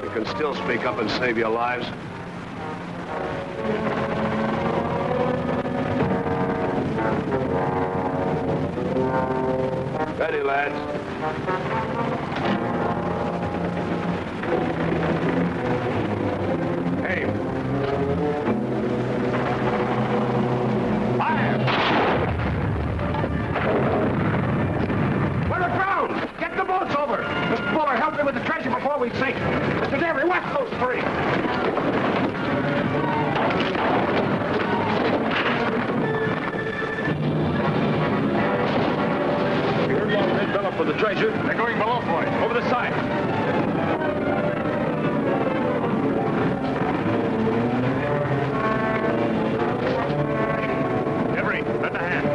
You can still speak up and save your lives. Ready, lads. Aim. Fire! We're aground! Get the boats over! Mr. Fuller, help me with the treasure before we sink. Mr. Davey, watch those three. For the treasure. They're going below for it. Over the side. Every, lend a hand.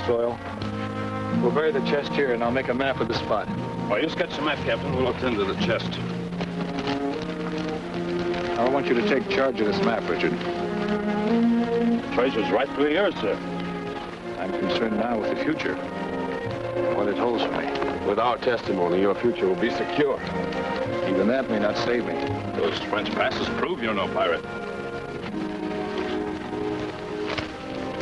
Soil. We'll bury the chest here, and I'll make a map of the spot. Well, you sketch the map, Captain. We'll attend to the chest. I want you to take charge of this map, Richard. The treasure's rightfully yours, sir. I'm concerned now with the future. What it holds for me. With our testimony, your future will be secure. Even that may not save me. Those French passes prove you're no pirate.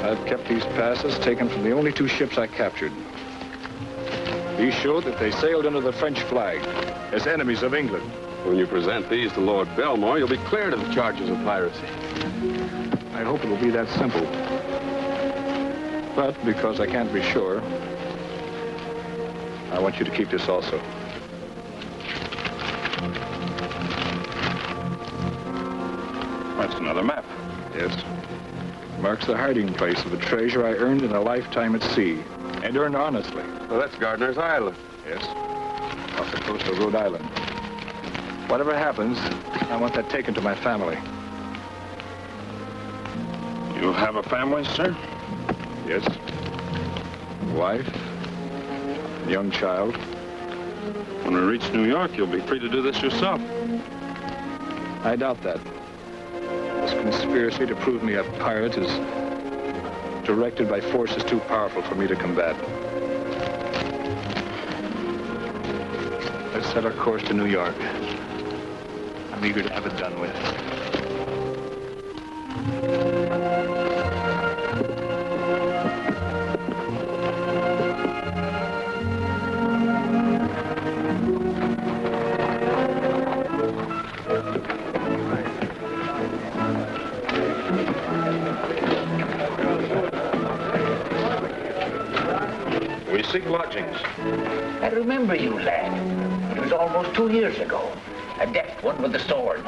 I've kept these passes taken from the only two ships I captured. These show that they sailed under the French flag as enemies of England. When you present these to Lord Belmore, you'll be cleared of the charges of piracy. I hope it'll be that simple. But because I can't be sure, I want you to keep this also. That's another map. Yes. Marks the hiding place of a treasure I earned in a lifetime at sea, and earned honestly. Well, that's Gardner's Island. Yes. Off the coast of Rhode Island. Whatever happens, I want that taken to my family. You have a family, sir? Yes. Wife, young child. When we reach New York, you'll be free to do this yourself. I doubt that. This conspiracy to prove me a pirate is directed by forces too powerful for me to combat. Let's set our course to New York. I'm eager to have it done with. seek lodgings. I remember you, lad. It was almost 2 years ago. A deft one with the sword.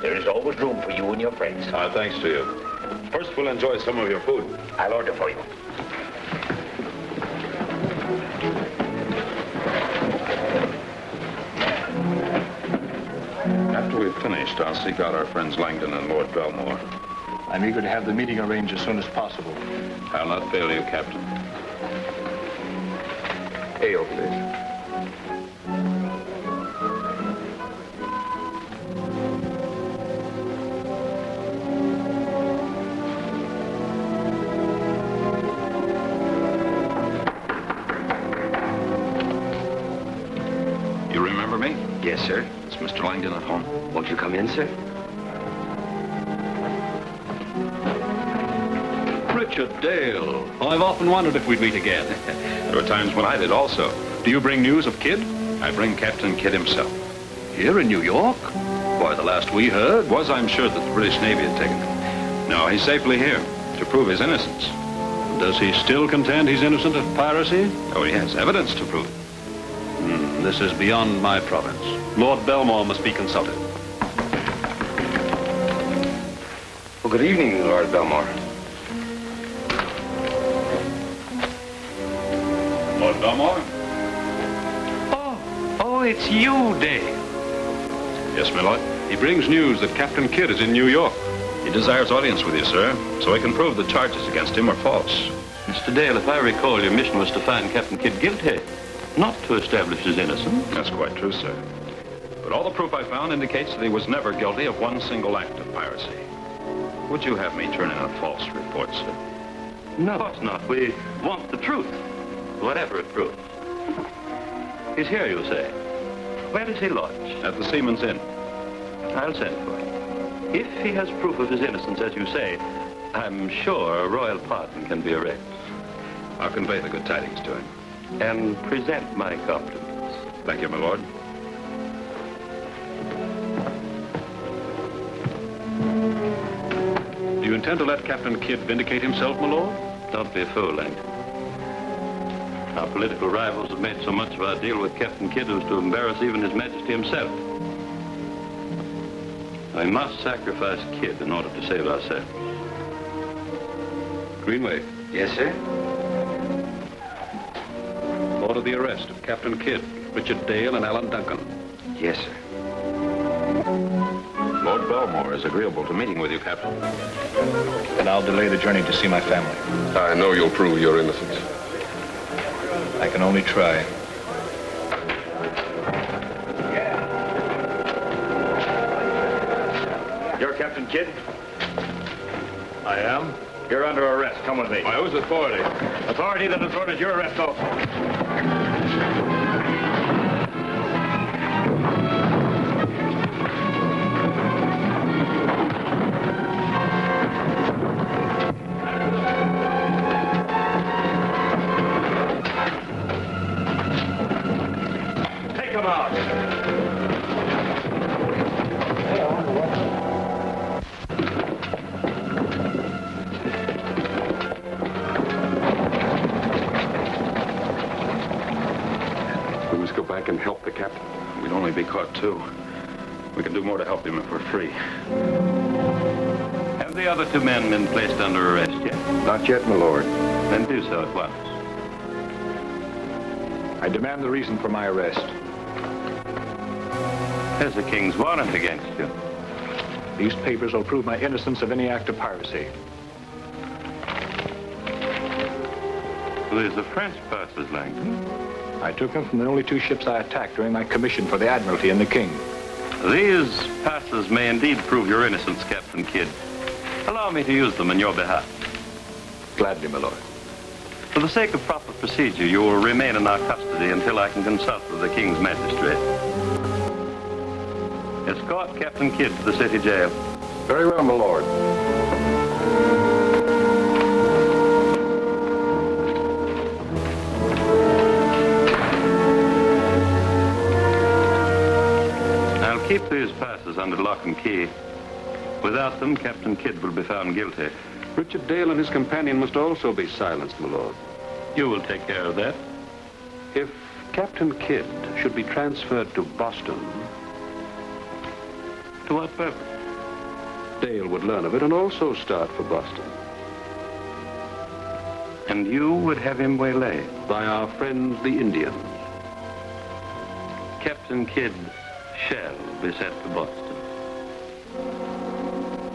There is always room for you and your friends. Thanks to you. First, we'll enjoy some of your food. I'll order for you. After we've finished, I'll seek out our friends Langdon and Lord Belmore. I'm eager to have the meeting arranged as soon as possible. I'll not fail you, Captain. Ale, please. You remember me? Yes, sir. Is Mr. Langdon at home? Won't you come in, sir? Richard Dale. I've often wondered if we'd meet again. There were times when I did also. Do you bring news of Kidd? I bring Captain Kidd himself. Here in New York? Why, the last we heard Was I'm sure that the British Navy had taken him. No, he's safely here to prove his innocence. Does he still contend he's innocent of piracy? Oh, he has evidence to prove it. This is beyond my province. Lord Belmore must be consulted. Well, good evening, Lord Belmore. Lord Belmore? Oh, it's you, Dale. Yes, my lord. He brings news that Captain Kidd is in New York. He desires audience with you, sir, so he can prove the charges against him are false. Mr. Dale, if I recall, your mission was to find Captain Kidd guilty, not to establish his innocence. That's quite true, sir. But all the proof I found indicates that he was never guilty of one single act of piracy. Would you have me turn in a false report, sir? No, of course not. We want the truth, whatever it proves. He's here, you say. Where is he lodged? At the Seaman's Inn. I'll send for him. If he has proof of his innocence, as you say, I'm sure a royal pardon can be arranged. I'll convey the good tidings to him. And present my compliments. Thank you, my lord. Do you intend to let Captain Kidd vindicate himself, my lord? Don't be a fool, Langdon. Our political rivals have made so much of our deal with Captain Kidd as to embarrass even His Majesty himself. We must sacrifice Kidd in order to save ourselves. Greenway, Yes, sir? order the arrest of Captain Kidd, Richard Dale, and Alan Duncan. Yes, sir. Lord Belmore is agreeable to meeting with you, Captain. And I'll delay the journey to see my family. I know you'll prove your innocence. I can only try. You're Captain Kidd? I am. You're under arrest. Come with me. By whose authority? Authority that has ordered your arrest also. Take him out. We must go back and help the captain. We'd only be caught two. We can do more to help him if we're free. Have the other two men been placed under arrest yet? Not yet, my lord. Then do so at once. I demand the reason for my arrest. There's a king's warrant against you. These papers will prove my innocence of any act of piracy. These are French passes, Langdon. I took them from the only two ships I attacked during my commission for the Admiralty and the King. These passes may indeed prove your innocence, Captain Kidd. Allow me to use them in your behalf. Gladly, my lord. For the sake of proper procedure, you will remain in our custody until I can consult with the King's magistrate. Escort Captain Kidd to the city jail. Very well, my lord. I'll keep these passes under lock and key. Without them, Captain Kidd will be found guilty. Richard Dale and his companion must also be silenced, my lord. You will take care of that. If Captain Kidd should be transferred to Boston, to what purpose? Dale would learn of it and also start for Boston. And you would have him waylaid by our friends, the Indians. Captain Kidd shall be sent to Boston.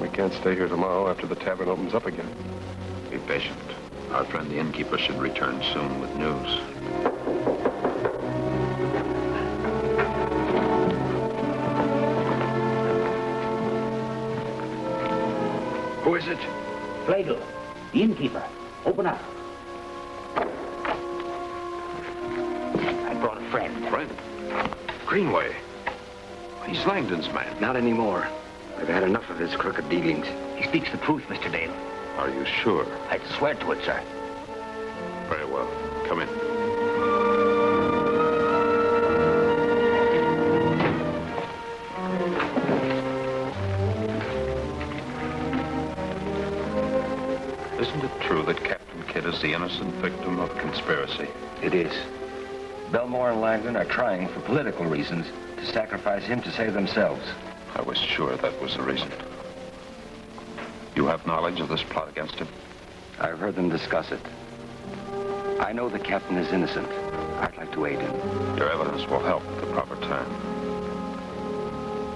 We can't stay here tomorrow after the tavern opens up again. Be patient. Our friend the innkeeper should return soon with news. Who is it? Flagel, the innkeeper. Open up. I brought a friend. Friend? Greenway. He's Langdon's man. Not anymore. I've had enough of his crooked dealings. He speaks the truth, Mr. Dale. Are you sure? I'd swear to it, sir. Very well. Come in. Isn't it true that Captain Kidd is the innocent victim of a conspiracy? It is. Belmore and Langdon are trying, for political reasons, to sacrifice him to save themselves. I was sure that was the reason. You have knowledge of this plot against him? I've heard them discuss it. I know the captain is innocent. I'd like to aid him. Your evidence will help at the proper time.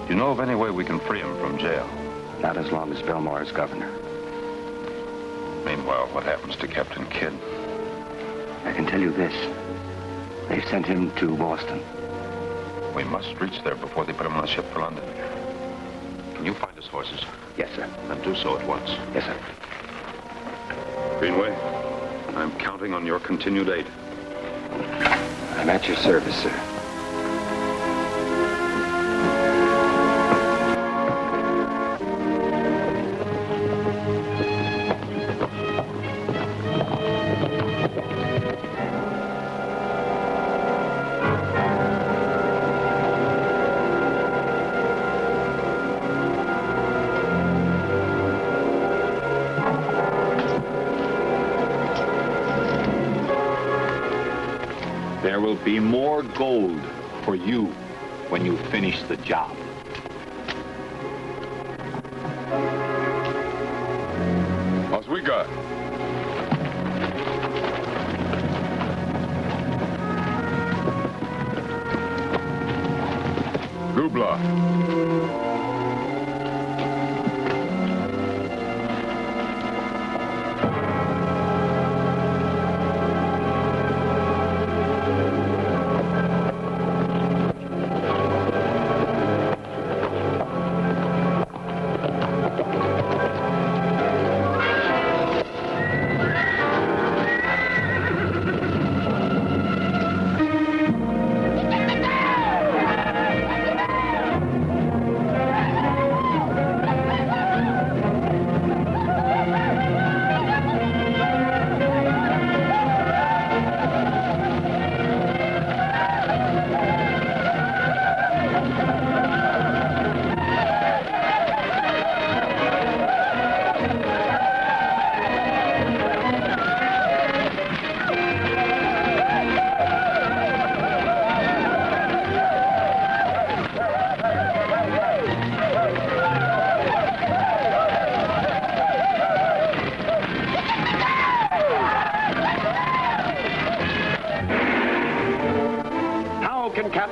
Do you know of any way we can free him from jail? Not as long as Belmore is governor. Meanwhile, what happens to Captain Kidd? I can tell you this. They've sent him to Boston. We must reach there before they put him on a ship for London. Can you find his horses? Yes, sir. Then do so at once. Yes, sir. Greenway, I'm counting on your continued aid. I'm at your service, sir. There will be more gold for you when you finish the job. What's we got? Goobla.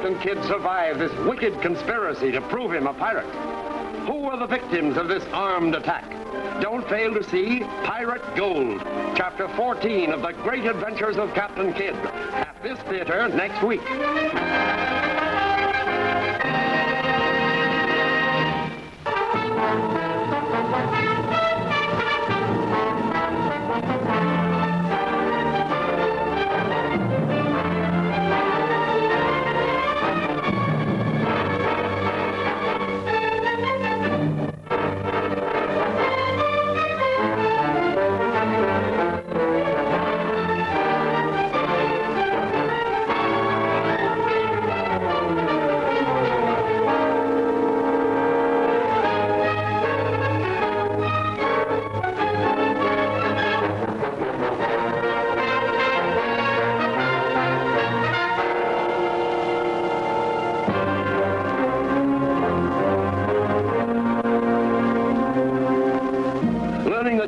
Captain Kidd survive this wicked conspiracy to prove him a pirate? Who were the victims of this armed attack? Don't fail to see Pirate Gold, Chapter 14 of The Great Adventures of Captain Kidd, at this theater next week.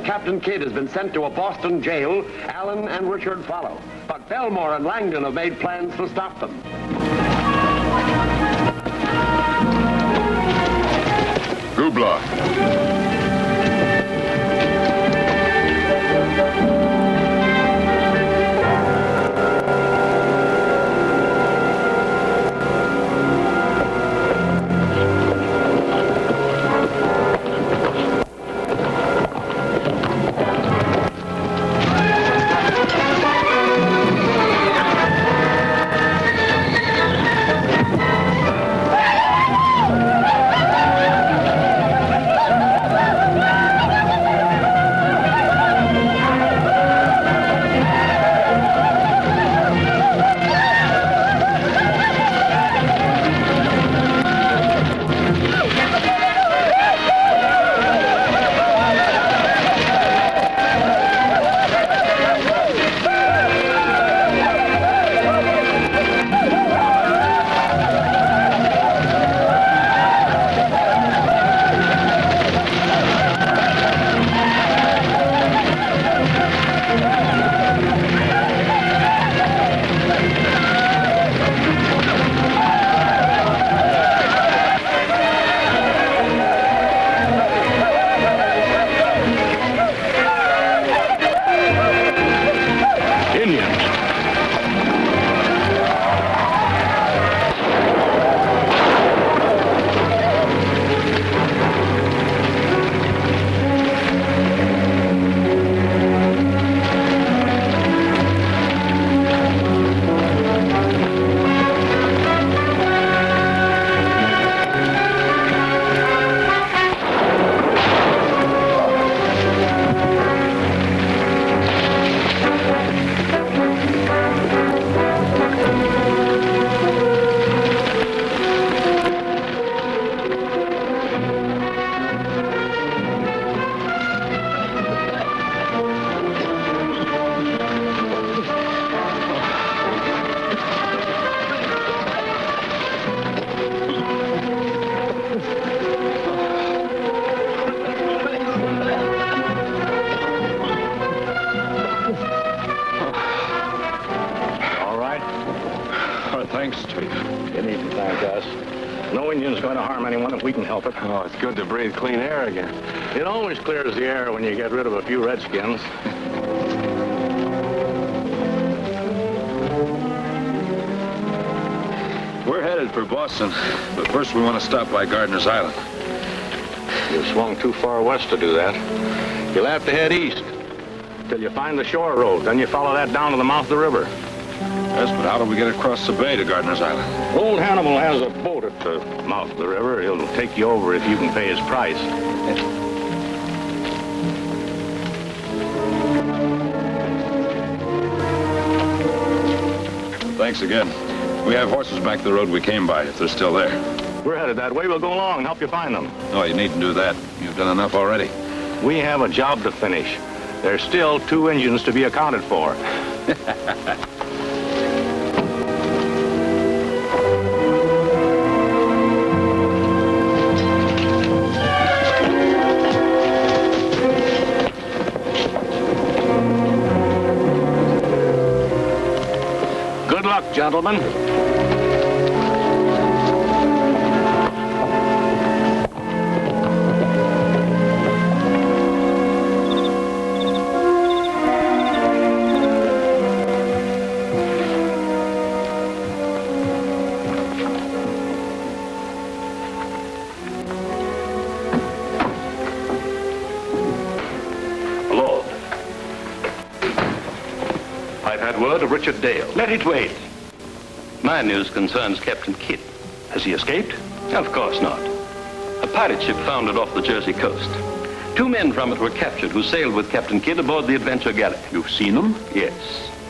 Captain Kidd has been sent to a Boston jail, Allen and Richard follow. But Belmore and Langdon have made plans to stop them. Goobla. Thanks to you. You needn't thank us. No Indian's going to harm anyone if we can help it. Oh, it's good to breathe clean air again. It always clears the air when you get rid of a few redskins. We're headed for Boston, but first we want to stop by Gardiner's Island. You swung too far west to do that. You'll have to head east till you find the shore road. Then you follow that down to the mouth of the river. Yes, but how do we get across the bay to Gardiner's Island? Old Hannibal has a boat at the mouth of the river. He'll take you over if you can pay his price. Thanks again. We have horses back the road we came by, if they're still there. We're headed that way. We'll go along and help you find them. No, you needn't do that. You've done enough already. We have a job to finish. There's still 2 engines to be accounted for. Good luck, gentlemen. Word of Richard Dale. Let it wait. My news concerns Captain Kidd. Has he escaped? Of course not. A pirate ship foundered off the Jersey coast. 2 men from it were captured who sailed with Captain Kidd aboard the Adventure Galley. You've seen them? Yes.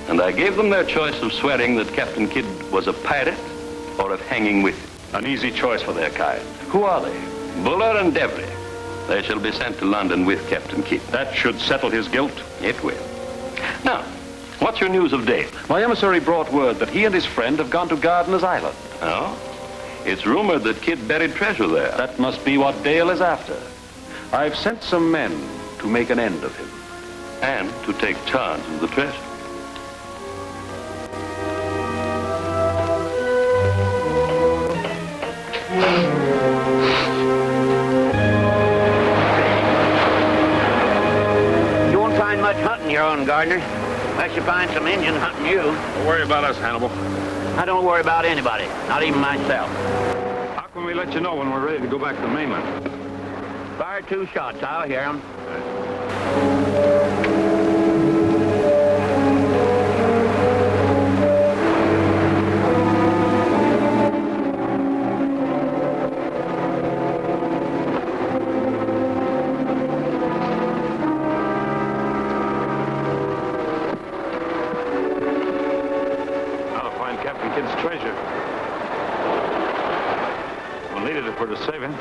And I gave them their choice of swearing that Captain Kidd was a pirate or of hanging with him. An easy choice for their kind. Who are they? Buller and Devley. They shall be sent to London with Captain Kidd. That should settle his guilt. It will. Now, what's your news of Dale? My emissary brought word that he and his friend have gone to Gardiner's Island. Oh? It's rumored that Kidd buried treasure there. That must be what Dale is after. I've sent some men. to make an end of him. And to take charge of the treasure. You won't find much hunting here on, Gardner. Unless you find some Indian hunting you. Don't worry about us, Hannibal. I don't worry about anybody, not even myself. How can we let you know when we're ready to go back to the mainland? Fire 2 shots, I'll hear them. Captain Kidd's treasure. We'll need it if we're to save him.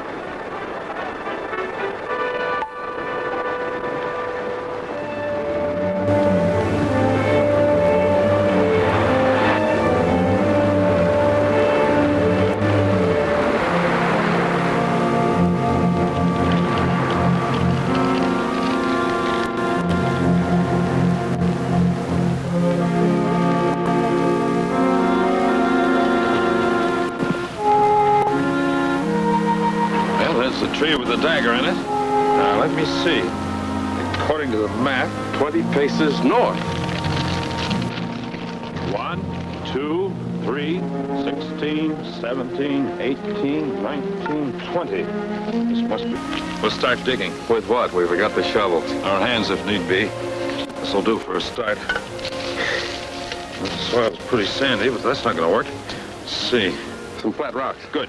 The tree with the dagger in it. Now, let me see. According to the map, 20 paces north. 1, 2, 3, 16, 17, 18, 19, 20. This must be... We'll start digging. With what? We forgot the shovels. Our hands, if need be. This'll do for a start. The soil's pretty sandy, but that's not going to work. Let's see. Some flat rocks. Good.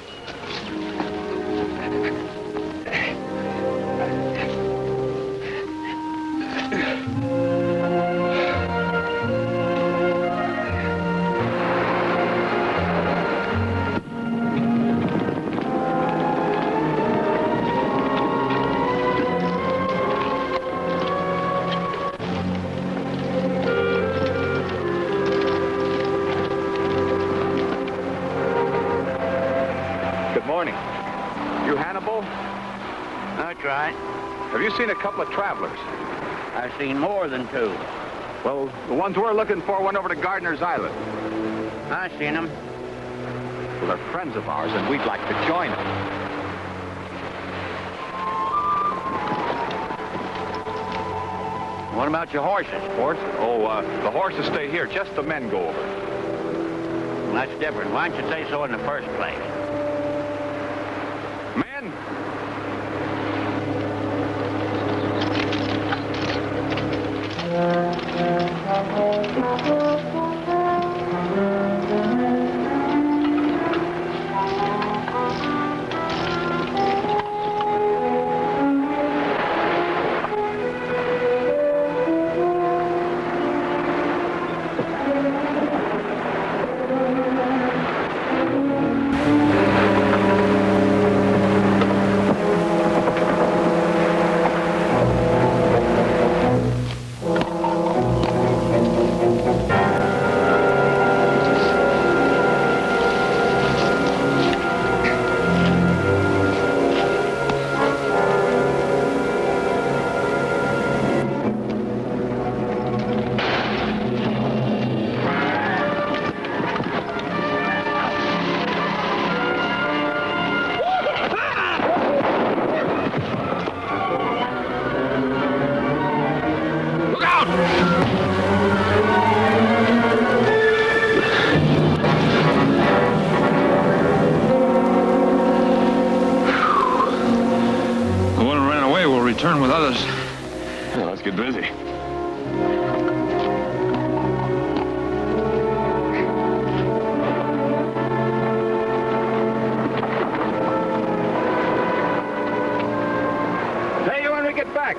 That's right. Have you seen a couple of travelers? I've seen more than 2. Well, the ones we're looking for went over to Gardner's Island. I seen them. Well, they're friends of ours, and we'd like to join them. What about your horses, Sport? Oh, the horses stay here. Just the men go over. Well, that's different. Why didn't you say so in the first place? Men! Return with others. Yeah, let's get busy. Tell you when we get back.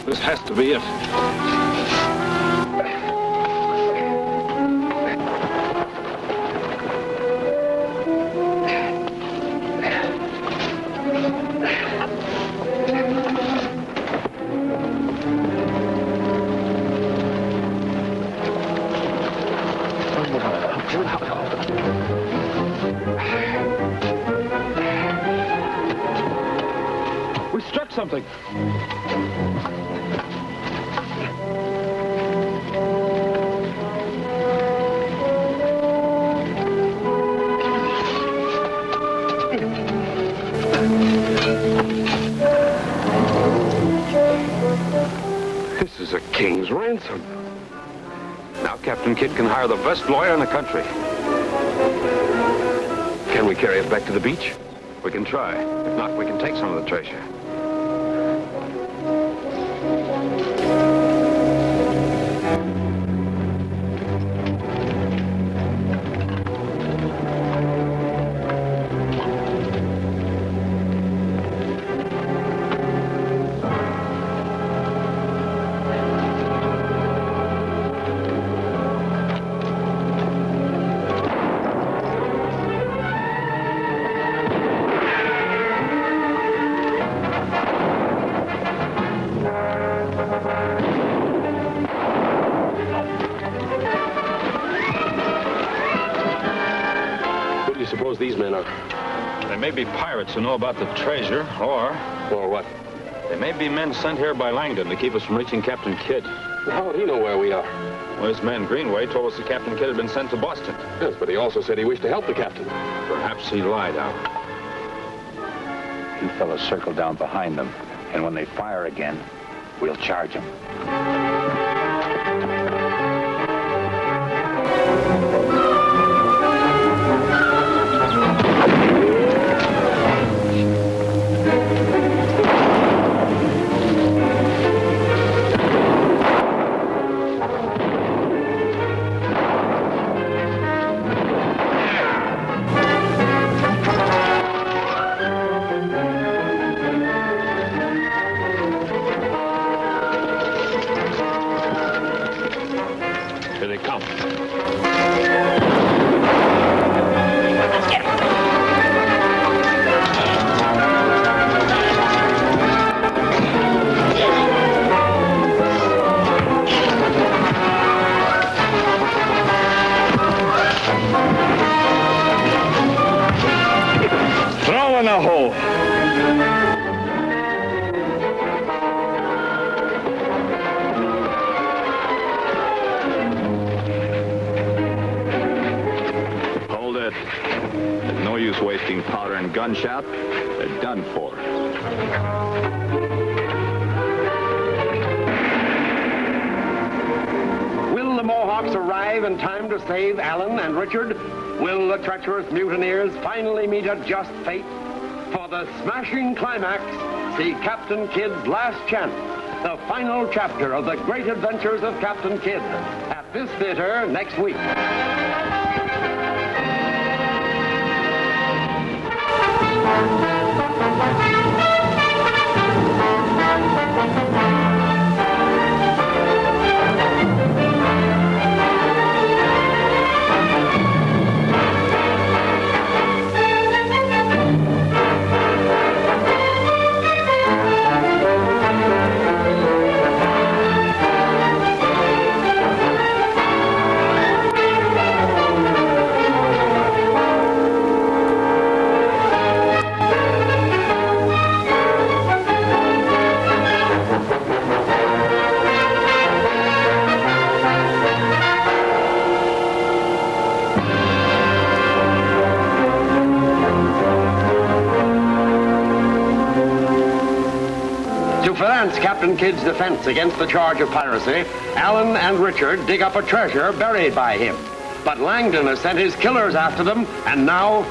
This has to be it. We struck something. This is a king's ransom. Now Captain Kidd can hire the best lawyer in the country. Can we carry it back to the beach? We can try. If not, we can take some of the treasure. Who do you suppose these men are? They may be pirates who know about the treasure, or what? They may be men sent here by Langdon to keep us from reaching Captain Kidd. How would he know where we are? Well, his man Greenway told us that Captain Kidd had been sent to Boston. Yes, but he also said he wished to help the captain. Perhaps he lied out. You fellas circle down behind them, and when they fire again, we'll charge them. Here they come. Throw in the hole. Hold it. There's no use wasting powder and gunshot. They're done for. Will the Mohawks arrive in time to save Alan and Richard? Will the treacherous mutineers finally meet a just fate? For the smashing climax, see Captain Kidd's Last Chance, the final chapter of the great adventures of Captain Kidd, at this theater next week. To finance Captain Kidd's defense against the charge of piracy, Alan and Richard dig up a treasure buried by him. But Langdon has sent his killers after them, and now...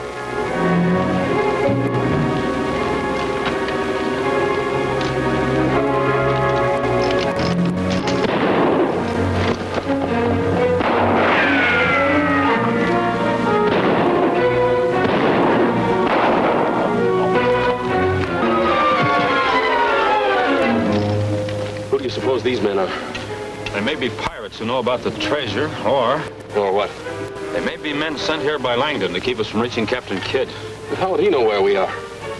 these men are? They may be pirates who know about the treasure, or... Or what? They may be men sent here by Langdon to keep us from reaching Captain Kidd. But how would he know where we are?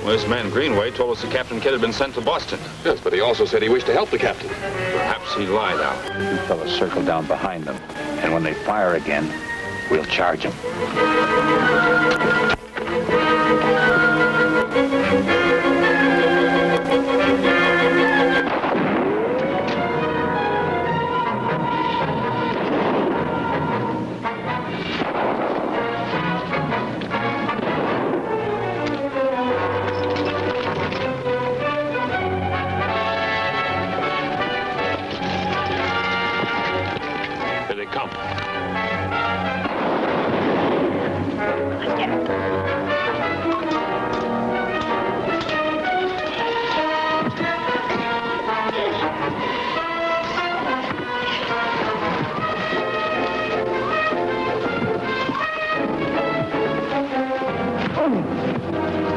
Well, this man Greenway told us that Captain Kidd had been sent to Boston. Yes, but he also said he wished to help the captain. Perhaps he lied out. You fellas circle down behind them, and when they fire again, we'll charge them.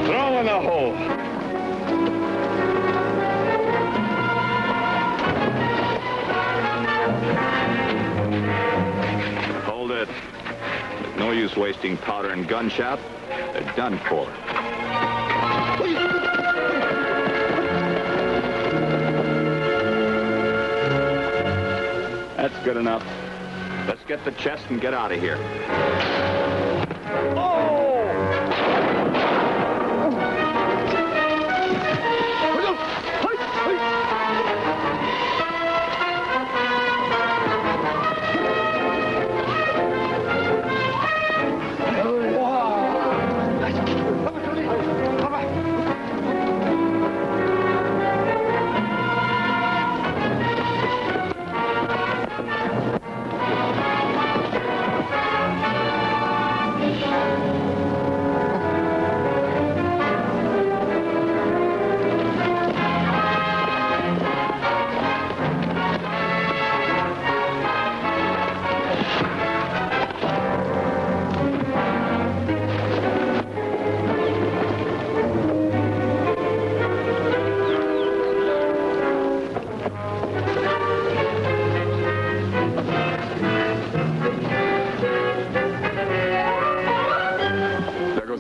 Throw in the hole. Hold it. There's no use wasting powder and gunshot. They're done for. That's good enough. Let's get the chest and get out of here.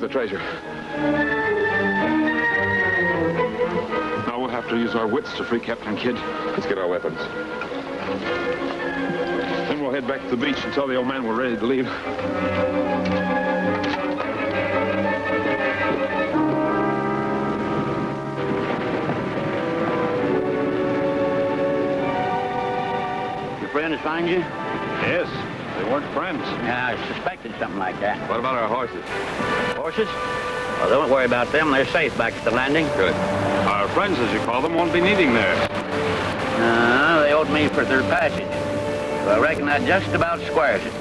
Treasure. Now we'll have to use our wits to free Captain Kidd. Let's get our weapons. Then we'll head back to the beach and tell the old man we're ready to leave. Your friends find you? Yes, they weren't friends. Yeah, I suspected something like that. What about our horses? Horses? Well, don't worry about them. They're safe back at the landing. Good. Our friends, as you call them, won't be needing theirs. They owed me for their passage. So I reckon that just about squares it.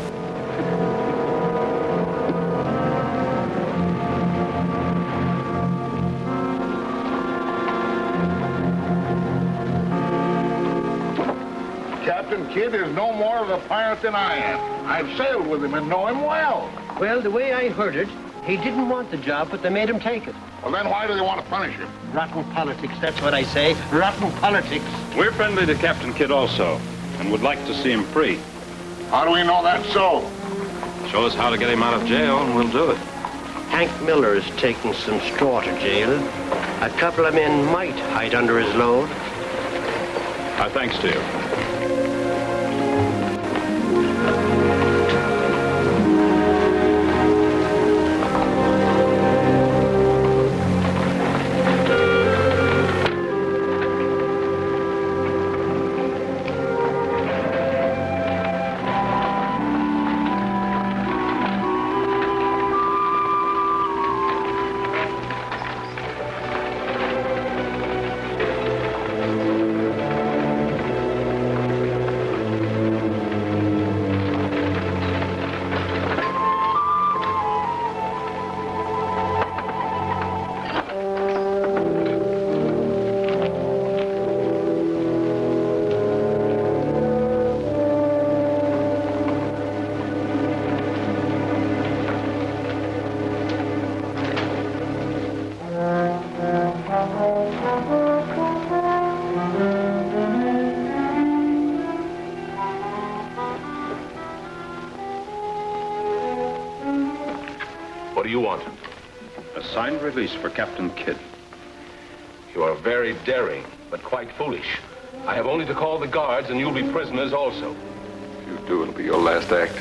Captain Kidd is no more of a pirate than I am. I've sailed with him and know him well. Well, the way I heard it, he didn't want the job, but they made him take it. Well, then why do they want to punish him? Rotten politics, that's what I say. Rotten politics. We're friendly to Captain Kidd also, and would like to see him free. How do we know that's so? Show us how to get him out of jail, and we'll do it. Hank Miller is taking some straw to jail. A couple of men might hide under his load. Our thanks to you. What do you want? A signed release for Captain Kidd. You are very daring, but quite foolish. I have only to call the guards, and you'll be prisoners also. If you do, it'll be your last act.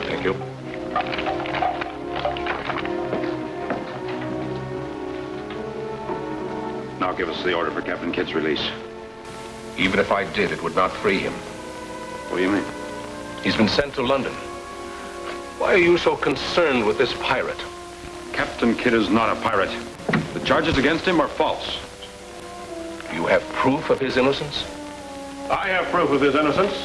Thank you. Now give us the order for Captain Kidd's release. Even if I did, it would not free him. What do you mean? He's been sent to London. Why are you so concerned with this pirate? Captain Kidd is not a pirate. The charges against him are false. You have proof of his innocence? I have proof of his innocence.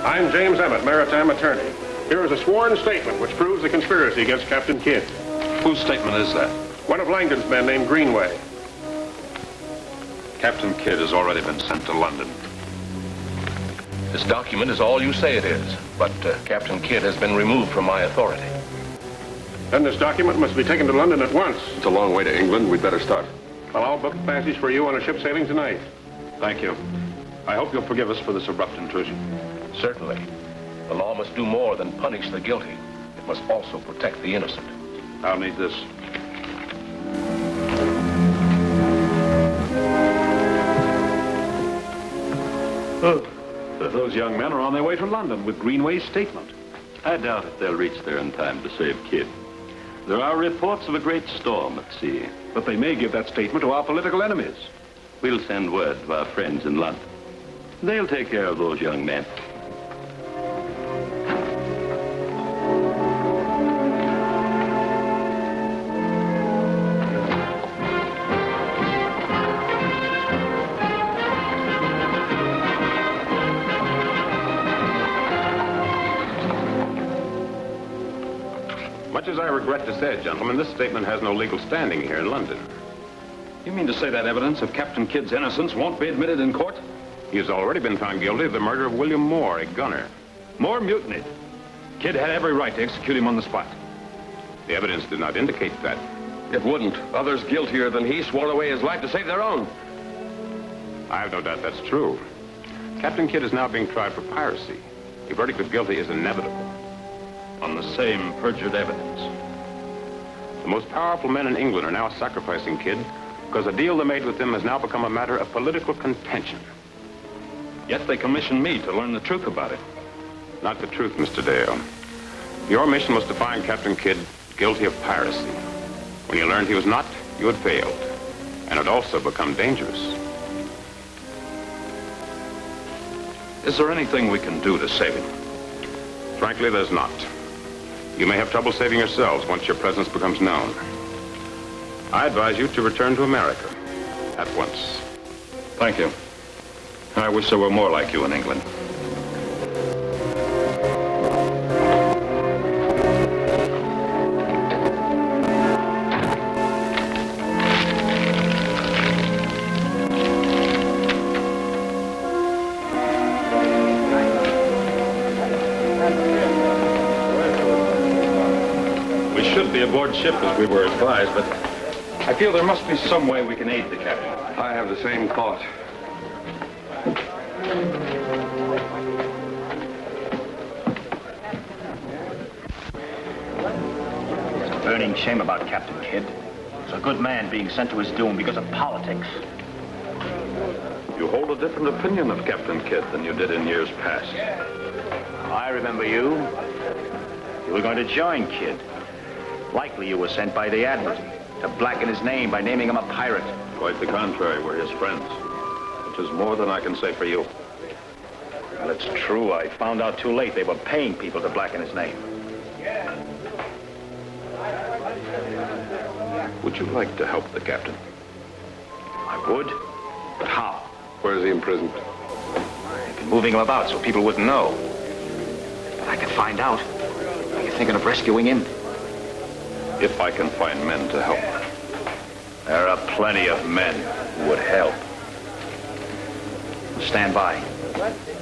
I'm James Emmett, maritime attorney. Here is a sworn statement which proves the conspiracy against Captain Kidd. Whose statement is that? One of Langdon's men named Greenway. Captain Kidd has already been sent to London. This document is all you say it is, but Captain Kidd has been removed from my authority. Then this document must be taken to London at once. It's a long way to England. We'd better start. Well, I'll book a passage for you on a ship sailing tonight. Thank you. I hope you'll forgive us for this abrupt intrusion. Certainly. The law must do more than punish the guilty. It must also protect the innocent. I'll need this. Those young men are on their way to London with Greenway's statement. I doubt if they'll reach there in time to save Kidd. There are reports of a great storm at sea. But they may give that statement to our political enemies. We'll send word to our friends in London. They'll take care of those young men. Much as I regret to say it, gentlemen, this statement has no legal standing here in London. You mean to say that evidence of Captain Kidd's innocence won't be admitted in court? He has already been found guilty of the murder of William Moore, a gunner. Moore mutinied. Kidd had every right to execute him on the spot. The evidence did not indicate that. It wouldn't. Others guiltier than he swore away his life to save their own. I have no doubt that's true. Captain Kidd is now being tried for piracy. A verdict of guilty is inevitable. On the same perjured evidence. The most powerful men in England are now sacrificing Kidd because the deal they made with him has now become a matter of political contention. Yet they commissioned me to learn the truth about it. Not the truth, Mr. Dale. Your mission was to find Captain Kidd guilty of piracy. When you learned he was not, you had failed. And had also become dangerous. Is there anything we can do to save him? Frankly, there's not. You may have trouble saving yourselves once your presence becomes known. I advise you to return to America at once. Thank you. I wish there were more like you in England. We should be aboard ship as we were advised, but I feel there must be some way we can aid the captain. I have the same thought. It's a burning shame about Captain Kidd. He's a good man being sent to his doom because of politics. You hold a different opinion of Captain Kidd than you did in years past. I remember you. You were going to join Kidd. Likely you were sent by the Admiralty to blacken his name by naming him a pirate. Quite the contrary, we're his friends. Which is more than I can say for you. Well, it's true. I found out too late they were paying people to blacken his name. Would you like to help the captain? I would, but how? Where is he imprisoned? I've been moving him about so people wouldn't know. But I could find out. Are you thinking of rescuing him? If I can find men to help. There are plenty of men who would help. Stand by.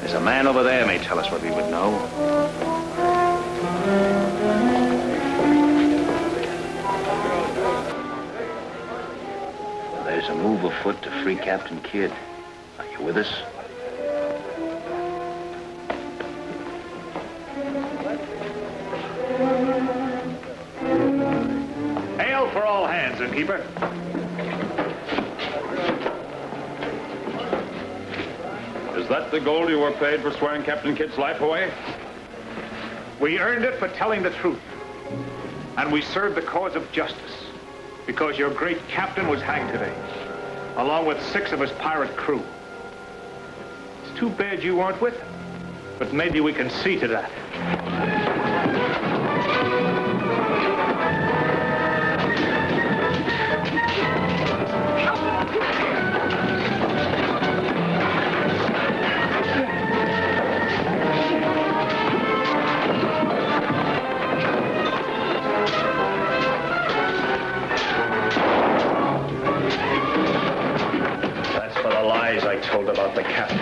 There's a man over there may tell us what we would know. There's a move afoot to free Captain Kidd. Are you with us? storekeeper. Is that the gold you were paid for swearing Captain Kidd's life away? We earned it for telling the truth. And we served the cause of justice. Because your great captain was hanged today, along with 6 of his pirate crew. It's too bad you weren't with him. But maybe we can see to that. That's for the lies I told about the captain.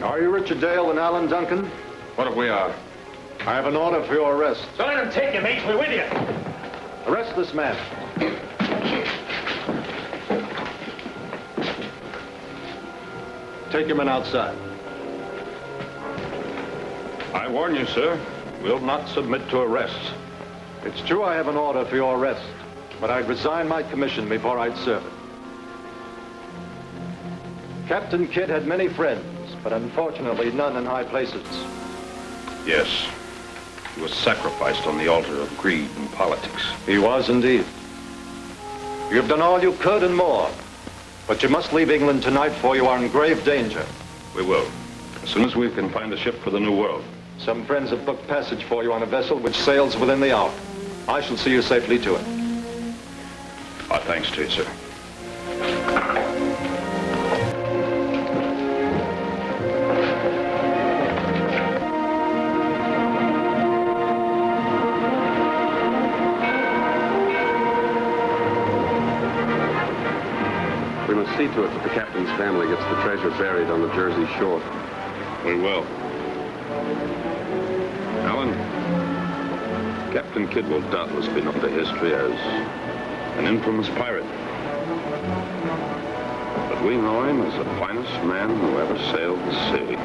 Are you Richard Dale and Alan Duncan? What if we are? I have an order for your arrest. So let him take you, mates. We're with you. Arrest this man. Take your men outside. I warn you, sir, we'll not submit to arrest. It's true I have an order for your arrest, but I'd resign my commission before I'd serve it. Captain Kidd had many friends, but unfortunately none in high places. Yes. He was sacrificed on the altar of greed and politics. He was indeed. You've done all you could and more, but you must leave England tonight, for you are in grave danger. We will, as soon as we can find a ship for the New World. Some friends have booked passage for you on a vessel which sails within the hour. I shall see you safely to it. Our thanks to you, sir. We must see to it that the captain's family gets the treasure buried on the Jersey shore. We will. Alan, Captain Kidd will doubtless be known to history as an infamous pirate. But we know him as the finest man who ever sailed the sea.